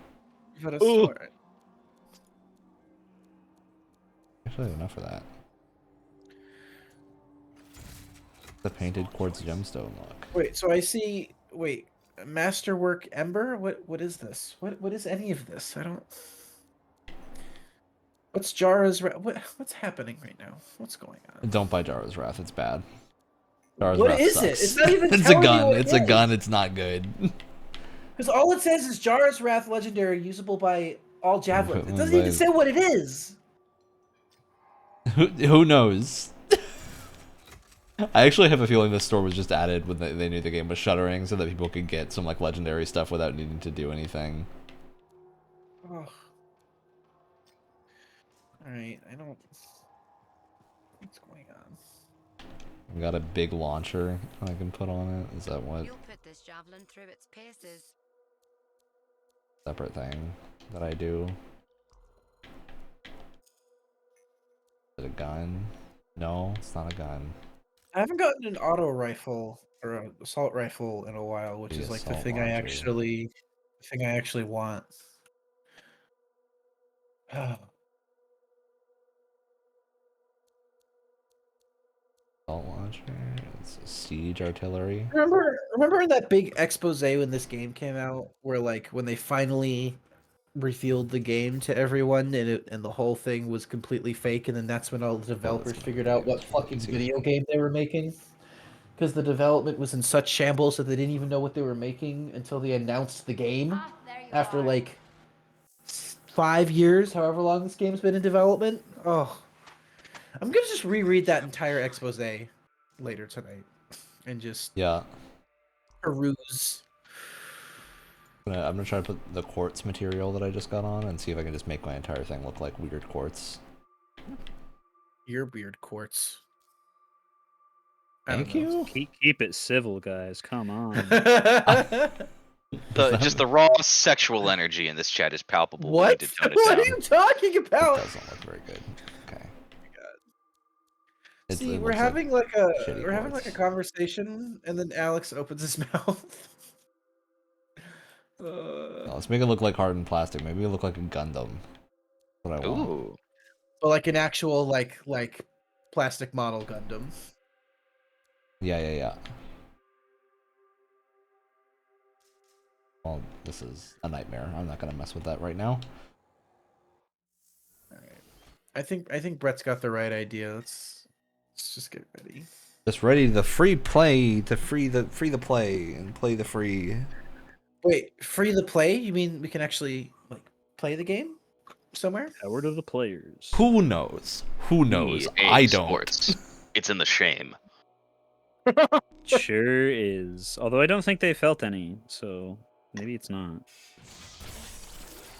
But a store. Actually, enough of that. The painted quartz gemstone look. Wait, so I see. Wait, Masterwork Ember. What is this? What is any of this? I don't. What's Jara's? What's happening right now? What's going on? Don't buy Jara's Wrath. It's bad. Jara's What Wrath is sucks. it? It's not even. It's a gun. It's a gun. It's not good. Because all it says is Jara's Wrath Legendary, usable by all javelins. It doesn't even say what it is. Who knows? I actually have a feeling this store was just added when they knew the game was shuttering, so that people could get some like legendary stuff without needing to do anything. Oh. All right, I don't. What's going on? I got a big launcher I can put on it. Is that what? You'll put this javelin through its paces. Separate thing that I do. Is it a gun? No, it's not a gun. I haven't gotten an auto rifle or an assault rifle in a while, which is like the thing I actually want. Assault launcher. It's siege artillery. Remember in that big expose when this game came out, where like when they finally revealed the game to everyone and the whole thing was completely fake, and then that's when all the developers figured out what fucking video game they were making. Because the development was in such shambles that they didn't even know what they were making until they announced the game after like 5 years, however long this game's been in development. Oh, I'm gonna just reread that entire expose later tonight and just Yeah. peruse. I'm gonna try to put the quartz material that I just got on and see if I can just make my entire thing look like weird quartz. Your weird quartz. Thank you. Keep it civil, guys. Come on. Just the raw sexual energy in this chat is palpable. We What? need to tone it What down. are you talking about? It doesn't look very good. Okay. See, it we're looks having like like we're having like a conversation, and then Alex opens his mouth. No, let's make it look like hardened plastic. Maybe it look like a Gundam. What I want. Ooh. Or like an actual like plastic model Gundam. Yeah. Well, this is a nightmare. I'm not gonna mess with that right now. All right. I think Brett's got the right idea. Let's just get ready. Just ready the free play to free the play and play the free. Wait, free the play? You mean we can actually like play the game somewhere? Power to the players. Who knows? Who knows? EA I don't. Sports. It's in the shame. Sure is. Although I don't think they felt any, so maybe it's not.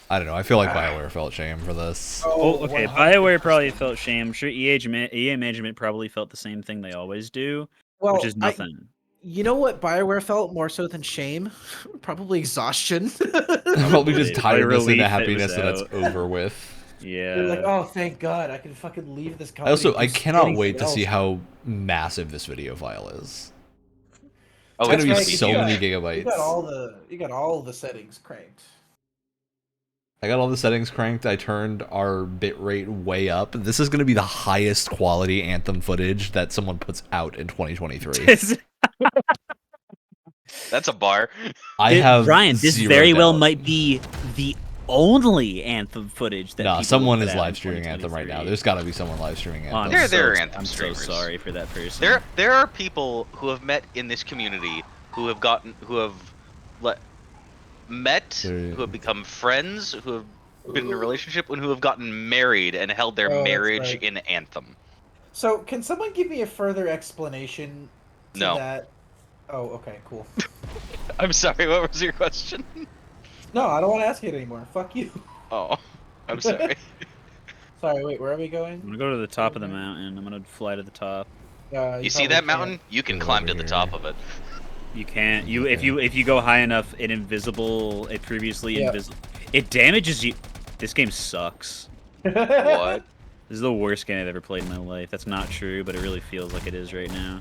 I don't know. I feel like BioWare felt shame for this. Oh, okay. BioWare probably felt shame. I'm sure EA management probably felt the same thing they always do, which is nothing. You know what BioWare felt more so than shame? Probably exhaustion. Probably just tiredness and the relief happiness it that was it's over with. Yeah. They're like, oh, thank God, I can fucking leave this company. I cannot wait to see how massive this video file is. Oh, it's gonna be right, so many gigabytes. You got all the settings cranked. I got all the settings cranked. I turned our bitrate way up. This is going to be the highest quality Anthem footage that someone puts out in 2023. That's a bar. I have Ryan. This zero very well doubt. might be the only Anthem footage that. No, people someone put is out in live streaming Anthem right now. 2023. There's got to be someone live streaming Anthem. There are Anthem I'm streamers. so sorry for that person. There are people who have met in this community who have met, who have become friends, who have been in a relationship, and who have gotten married and held their Oh, that's marriage right. in Anthem. So, can someone give me a further explanation to No. that? Oh, okay, cool. I'm sorry, what was your question? No, I don't want to ask it anymore. Fuck you. Oh, I'm sorry. Sorry, wait, where are we going? I'm gonna go to the top of the mountain. I'm gonna fly to the top. You see that mountain? You can climb to the top of it. You can't. If you go high enough, it previously Yeah. invisible. It damages you. This game sucks. What? This is the worst game I've ever played in my life. That's not true, but it really feels like it is right now.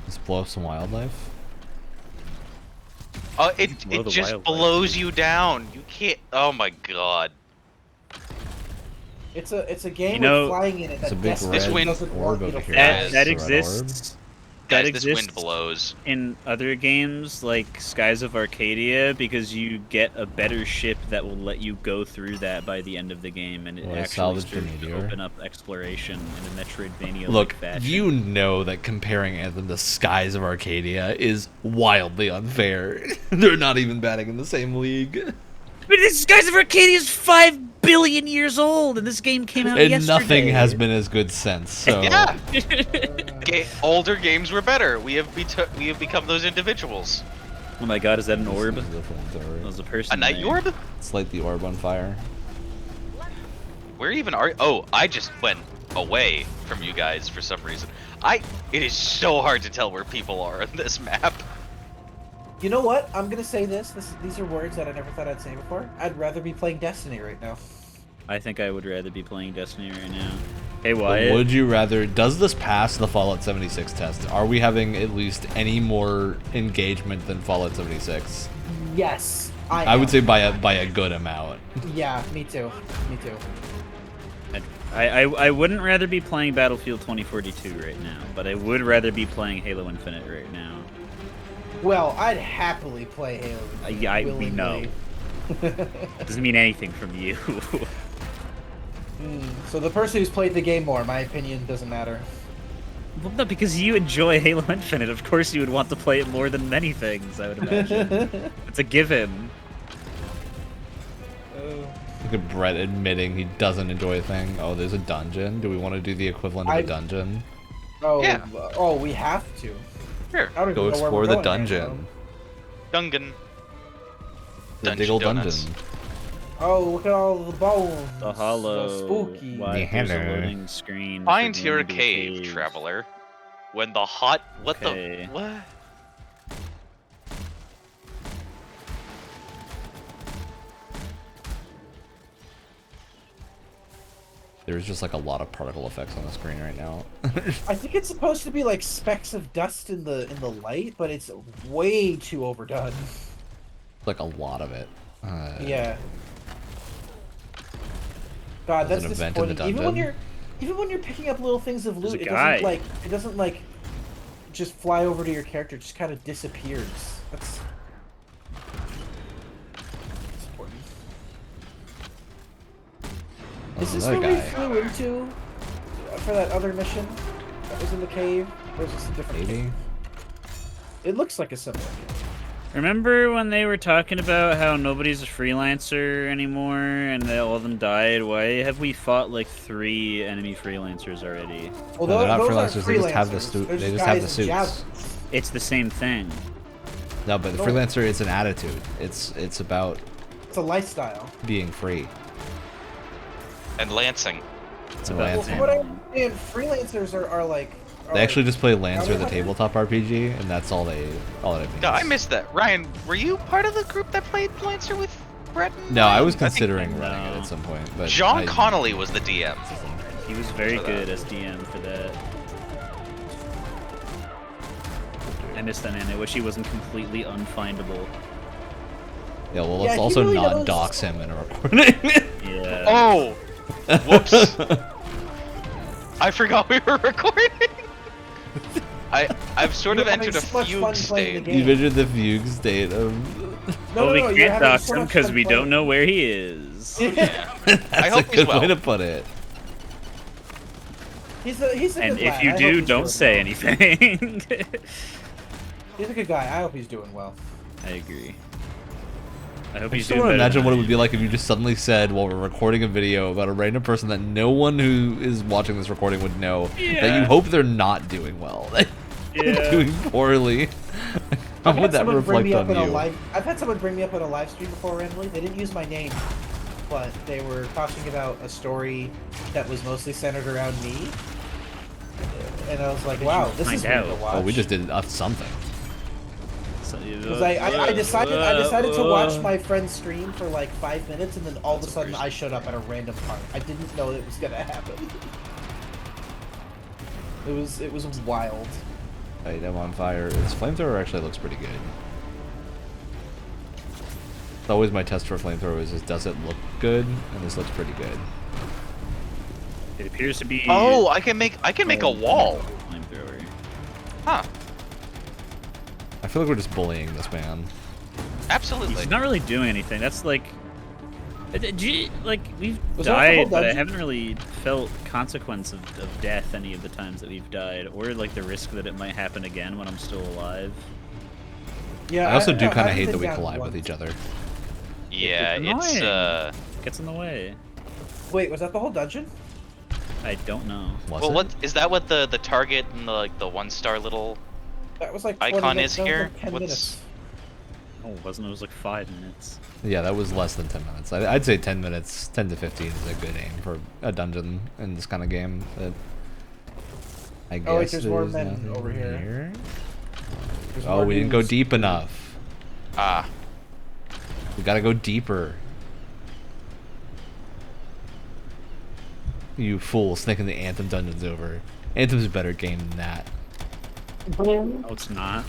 Let's blow up some wildlife. Oh, it Blow the just wildlife, blows you down. You can't. Oh my god. It's a game You know, with flying in it. It's a That big desperately red doesn't orb want you over to here. fly. Yes. That The red exists. Guys, That this exists wind blows. in other games like Skies of Arcadia because you get a better ship that will let you go through that by the end of the game, and it Well, I actually salvaged a starts to meteor. open up exploration in a Metroidvania Look, fashion. you know that comparing Anthem to Skies of Arcadia is wildly unfair. They're not even batting in the same league. But this Skies of Arcadia is 5 billion years old, and this game came out And yesterday. nothing has been as good since, so... Yeah. Older games were better. We have become those individuals. Oh my god, is that an orb? This is a flamethrower. That was a person. A night there. orb? Let's light the orb on fire. Where even are? Oh, I just went away from you guys for some reason. It is so hard to tell where people are on this map. You know what? I'm gonna say this. These are words that I never thought I'd say before. I'd rather be playing Destiny right now. I think I would rather be playing Destiny right now. Hey, But Wyatt. would you rather... Does this pass the Fallout 76 test? Are we having at least any more engagement than Fallout 76? Yes, I would say by a good amount. Yeah, me too. Me too. I wouldn't rather be playing Battlefield 2042 right now, but I would rather be playing Halo Infinite right now. Well, I'd happily play Halo. We know. Doesn't mean anything from you. So the person who's played the game more, my opinion doesn't matter. Well, no, because you enjoy Halo Infinite. Of course you would want to play it more than many things, I would imagine. It's a given. Look at Brett admitting he doesn't enjoy a thing. Oh, there's a dungeon. Do we want to do the equivalent of a dungeon? Oh, Yeah. Oh, we have to. Sure. I don't Go even know where explore we're the going dungeon. Dungeon. The Dungeon Diggle Donuts. Dungeon. Oh, look at all the bones. The hollow. So spooky. Why Yeah, there's a hello. loading screen. Find for your going to the cave, traveler. When the hot... What Okay. the... What? There's just like a lot of particle effects on the screen right now. I think it's supposed to be like specks of dust in the light, but it's way too overdone. Like a lot of it. Yeah. God, There's that's an event in the disappointing. dungeon. Even when you're picking up little things of There's loot, a it guy. doesn't like just fly over to your character. It just kind of disappears. That's disappointing. Is this another where we guy. flew into for that other mission that was in the cave? Or is this a different Maybe. cave? It looks like a similar cave. Remember when they were talking about how nobody's a freelancer anymore and that all of them died? Why have we fought like 3 enemy freelancers already? Well, No, they're not those aren't freelancers, they just have the freelancers. They're they just just have the guys in suits. javelins. It's the same thing. No, but the No. freelancer, it's an attitude. It's about It's a lifestyle. being free. And Lancing. It's about about Well, from what I understand, freelancers are like. They actually just play Lancer, the tabletop RPG, and that's all it means. No, I missed that. Ryan, were you part of the group that played Lancer with Brett? and No, I Ryan? was think considering no. running it at some point, but John I- Connolly was the DM. He was very For that. good as DM for that. I missed that, and I wish he wasn't completely unfindable. Yeah, well, Yeah, let's he also really not knows- dox him in a recording. Yeah. Oh! Whoops. I forgot we were recording. I've sort of You're having entered a so much fugue fun playing the state. You envisioned the fugue state of. No, Well, we you're can't having dox so him much because fun we playing. don't know where he is. That's I hope a he's good well. way to put it. He's a And good if lad. you I hope do, he's don't doing say well. anything. He's a good guy. I hope he's doing well. I agree. I hope I he's just doing want to better imagine than what I it would be like if you just suddenly said while we're recording a video about a random person that no one who is watching this recording would know that you Yeah. hope they're not doing well. They're Yeah. doing poorly. How I've would had that someone bring reflect me up on in a you? live. I've had someone bring me up in a live stream before randomly. They didn't use my name, but they were talking about a story that was mostly centered around me. And I was like, "Wow, this is find weird to out? watch." Oh, we just did something. Because I decided to watch my friend's stream for like 5 minutes, and then all of a sudden I showed up at a random part. I didn't know it was gonna happen. It was wild. Light him on fire. This flamethrower actually looks pretty good. It's always my test for flamethrowers is does it look good, and this looks pretty good. It appears to be. Oh, I can make a wall. Flamethrower. Huh. I feel like we're just bullying this man. Absolutely. He's not really doing anything. That's like. Like, we've Was that the whole died, but I dungeon? haven't really felt consequence of death any of the times that we've died, or like the risk that it might happen again when I'm still alive. Yeah, I also do I kind of haven't hate that been we down collide once. with each other. Yeah, it's annoying. Gets in the way. Wait, was that the whole dungeon? I don't know. Was Well, it? what is that? What the target and the like the 1-star little That was like 20 icon minutes, is that was here? like 10 What's minutes. Oh, it wasn't. It was like 5 minutes. Yeah, that was less than 10 minutes. I'd say 10 minutes, 10 to 15 is a good aim for a dungeon in this kind of game. I guess Oh, wait, there's more there's men nothing over here. There's Oh, more we didn't go dudes. deep enough. Ah? We gotta go deeper. You fools thinking the Anthem dungeon's over. Anthem's a better game than that. No, it's not.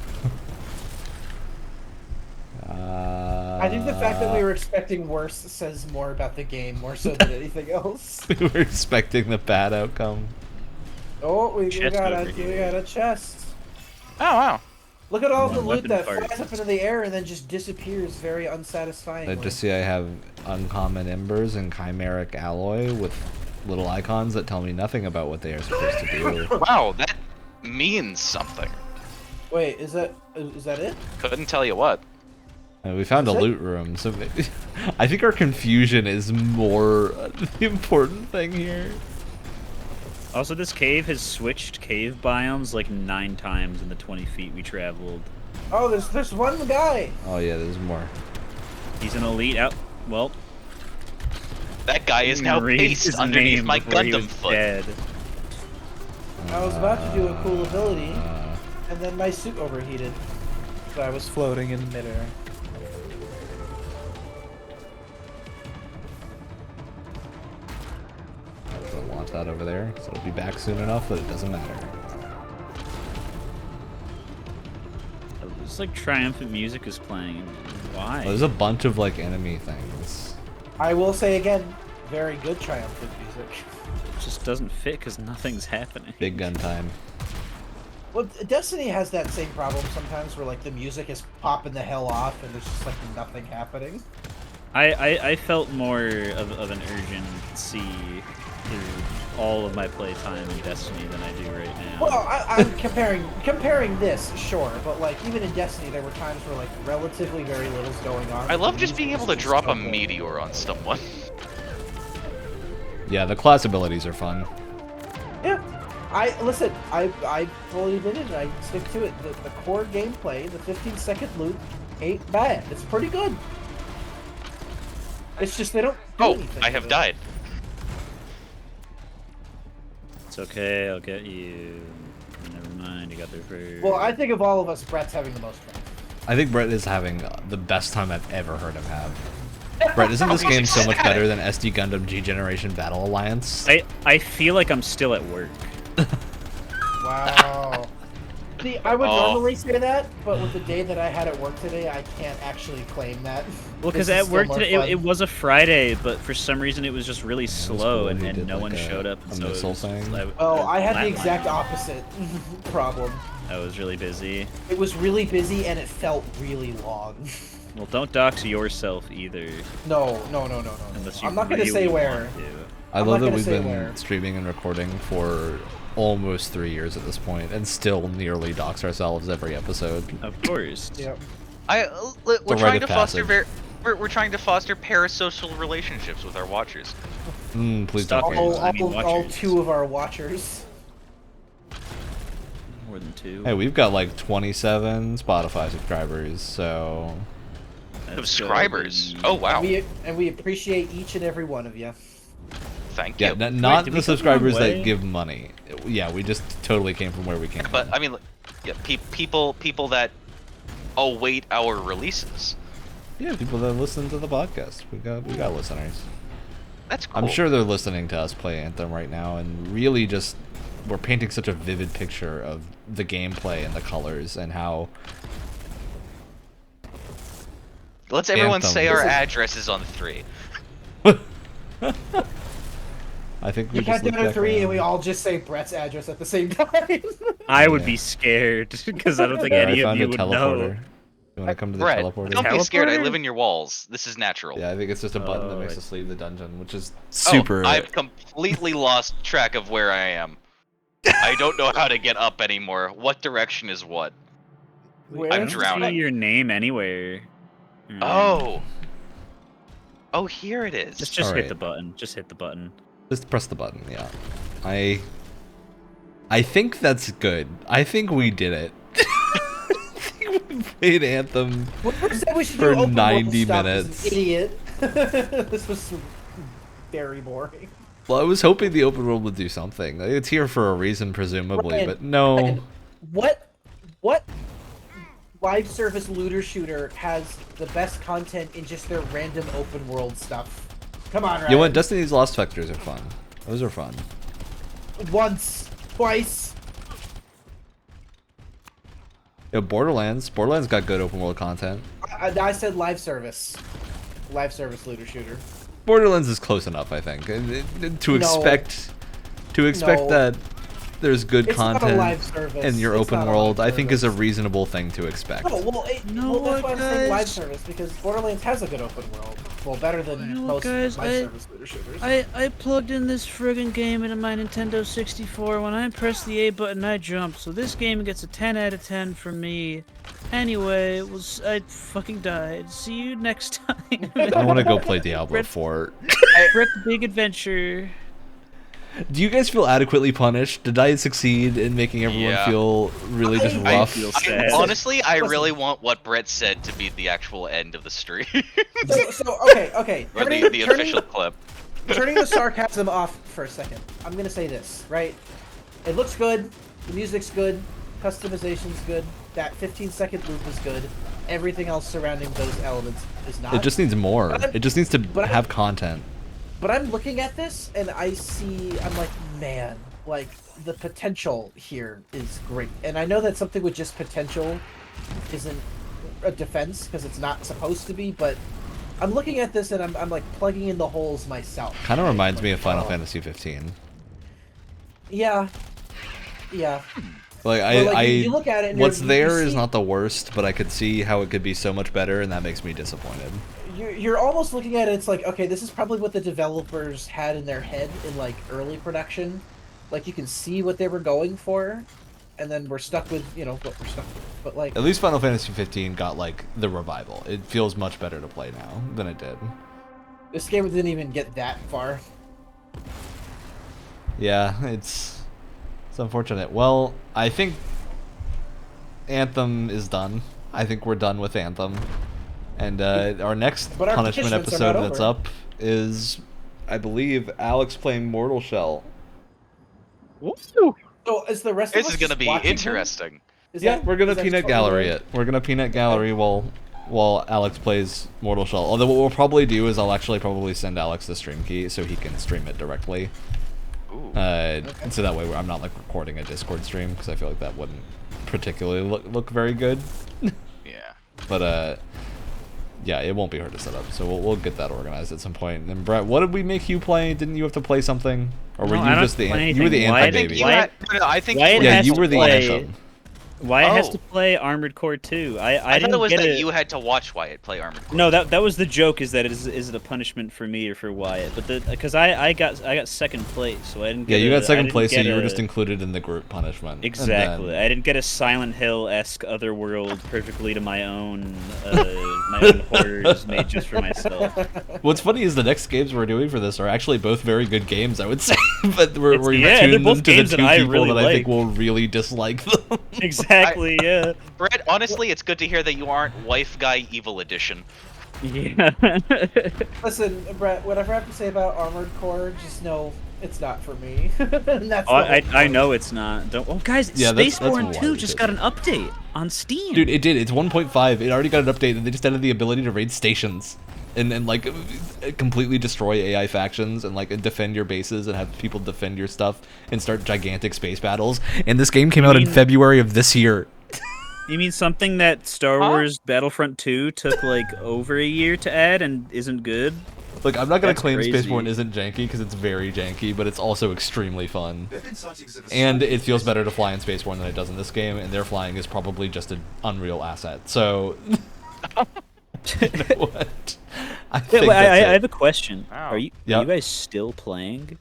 I think the fact that we were expecting worse says more about the game, more so than anything else. We were expecting the bad outcome. Oh, we Chest got over we here. got a chest. Oh wow. Look at all One the loot weapon that part. flies up into the air and then just disappears very unsatisfyingly. I just see I have uncommon embers and chimeric alloy with little icons that tell me nothing about what they are supposed to do. Wow, that means something. Wait, is that it? Couldn't tell you what. We found a loot room, so maybe, I think our confusion is more the important thing here. Also, this cave has switched cave biomes like 9 times in the 20 feet we traveled. Oh, there's one guy. Oh yeah, there's more. He's an elite out. Well, that guy is now pasted underneath my Gundam foot. Dead. I was about to do a cool ability, and then my suit overheated. So I was floating in midair. I'll launch that over there, so it'll be back soon enough that it doesn't matter. It's like triumphant music is playing. Why? Well, there's a bunch of like enemy things. I will say again, very good triumphant music. It just doesn't fit because nothing's happening. Big gun time. Well, Destiny has that same problem sometimes where like the music is popping the hell off and there's just like nothing happening. I felt more of an urgency through all of my playtime in Destiny than I do right now. Well, I'm comparing this, sure, but like even in Destiny there were times where like relatively very little's going on. I love just being able to drop a meteor on someone. Yeah, the class abilities are fun. Yeah. I fully admit it, and I stick to it. The core gameplay, the 15-second loop, ain't bad. It's pretty good. It's just they don't do anything. I have died. It's okay, I'll get you. Never mind, you got there first. Well, I think of all of us, Brett's having the most fun. I think Brett is having the best time I've ever heard him have. Brett, isn't this game so much better than SD Gundam G Generation Battle Alliance? I feel like I'm still at work. Wow. See, I would normally say that, but with the day that I had at work today, I can't actually claim that. Well, because at work today, it was a Friday, but for some reason it was just really slow, and no one showed up. A missile thing? I had the exact opposite problem. I was really busy. It was really busy, and it felt really long. Well, don't dox yourself either. No. Unless you I'm not going to really say where. want to. I love that we've been streaming and recording for almost 3 years at this point, and still nearly dox ourselves every episode. Of course. Yep. We're trying to foster we're trying to foster parasocial relationships with our watchers. Please don't. All 2 of our watchers. More than 2. Hey, we've got like 27 Spotify subscribers, so. Subscribers? Oh wow. And we appreciate each and every one of you. Thank you. Yeah, not the subscribers that give money. Yeah, we just totally came from where we came from. But I mean, yeah, people that await our releases. Yeah, people that listen to the podcast. We got listeners. That's cool. I'm sure they're listening to us play Anthem right now, and really just we're painting such a vivid picture of the gameplay and the colors and how. Let's everyone say our addresses on 3. I think we you count down to 3 and we all just say Brett's address at the same time. I would be scared because I don't think any of you would know. You want to come to the Brett, teleporter? Don't be scared. I live in your walls. This is natural. Yeah, I think it's just a button that makes us leave the dungeon, which is super. I've completely lost track of where I am. I don't know how to get up anymore. What direction is what? I'm drowning. See your name anywhere. Oh, here it is. Just hit the button. Just hit the button. Just press the button. Yeah, I think that's good. I think we did it. I think we played Anthem for 90 minutes. Idiot. This was very boring. Well, I was hoping the open world would do something. It's here for a reason, presumably, but no. Ryan, what live service looter shooter has the best content in just their random open world stuff? Come on, Ryan. You know what? Destiny's Lost Vectors are fun. Those are fun. Once, twice. Borderlands. Borderlands got good open world content. I said live service looter shooter. Borderlands is close enough, I think. To expect that there's good It's not a content live service. in your It's open not a world, live I think is a service. reasonable thing to expect. No, well, No, well, that's why I'm saying live guys. service, because Borderlands has a good open world. Well, better than most guys, live service looter shooters. I plugged in this friggin' game into my Nintendo 64. When I pressed the A button, I jumped. So this game gets a 10 out of 10 from me. Anyway, I fucking died. See you next time. I want to go play Diablo 4. Rip Big Adventure. Do you guys feel adequately punished? Did I succeed in making everyone Yeah. feel really just rough? Honestly, I really want what Brett said to be the actual end of the stream. So okay. Or the official clip. Turning the sarcasm off for a second, I'm gonna say this, right? It looks good, the music's good, customization's good, that 15-second loop is good, everything else surrounding those elements is not. It just needs more. It just needs to but have content. But I'm looking at this and I'm like, man, like the potential here is great. And I know that something with just potential isn't a defense because it's not supposed to be, but I'm looking at this and I'm like plugging in the holes myself. Kind of reminds me of Final Fantasy 15. Yeah. Like you look at it and what's you there is see- not the worst, but I could see how it could be so much better, and that makes me disappointed. You're almost looking at it, it's like, okay, this is probably what the developers had in their head in like early production. Like you can see what they were going for, and then we're stuck with, what we're stuck with. But like At least Final Fantasy 15 got like the revival. It feels much better to play now than it did. this game didn't even get that far. Yeah, it's unfortunate. Well, I think Anthem is done. I think we're done with Anthem. And our next But our punishment punishments are episode not that's over. up is, I believe, Alex playing Mortal Shell. So is the rest This of us is gonna just be watching him? interesting. Is Yeah, that- we're gonna is that peanut totally gallery right? it. We're gonna peanut gallery while Alex plays Mortal Shell. Although what we'll probably do is I'll actually probably send Alex the stream key so he can stream it directly. And so that way I'm not like recording a Discord stream because I feel like that wouldn't particularly look very good. Yeah. But yeah, it won't be hard to set up. So we'll get that organized at some point. And Brett, what did we make you play? Didn't you have to play something, or were No, you I don't just the play you were the anything. anti Wyatt- baby? I think Wyatt Yeah, has you to were the play- anthem. Wyatt has Oh. to play Armored Core 2. I I thought didn't it was get that it. you had to watch Wyatt play Armored Core. No, that was the joke. Is that is it a punishment for me or for Wyatt? But because I got second place, so I didn't. Yeah, Get you got I second didn't place, so get you were a- just included in the group punishment. And Exactly. then- I didn't get a Silent Hill-esque otherworld perfectly to my own horrors made just for myself. What's funny is the next games we're doing for this are actually both very good games, I would say. But we're yeah, they're tuned both into the games two that I people really that I think like. will really dislike them. Exactly. Yeah. Brett, honestly, it's good to hear that you aren't Wife Guy Evil Edition. Yeah. Listen, Brett, whatever I have to say about Armored Core, just know it's not for me. And that's Oh, the whole I point. know it's not. Don't. Oh, guys, Yeah, that's Spaceborne 2 why just it got an update on Steam. Dude, it did. It's 1.5. It already got an update, and they just added the ability to raid stations. And like completely destroy AI factions and like defend your bases and have people defend your stuff and start gigantic space battles. And this game came out in February of this year. You mean something that Star Wars Battlefront 2 took like over a year to add and isn't good? Look, I'm not gonna That's claim crazy. Spaceborne isn't janky because it's very janky, but it's also extremely fun. And it feels better to fly in Spaceborne than it does in this game, and their flying is probably just an Unreal asset. So, you know what? I think I that's it. have a question. Wow. Are you guys still playing?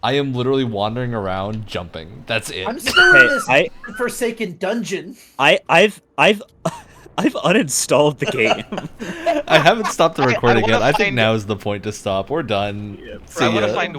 I am literally wandering around jumping. That's it. I'm still in this I- forsaken dungeon. I've uninstalled the game. I haven't stopped the recording wanna yet. I think find- now is the point to stop. We're done. See I want ya. to find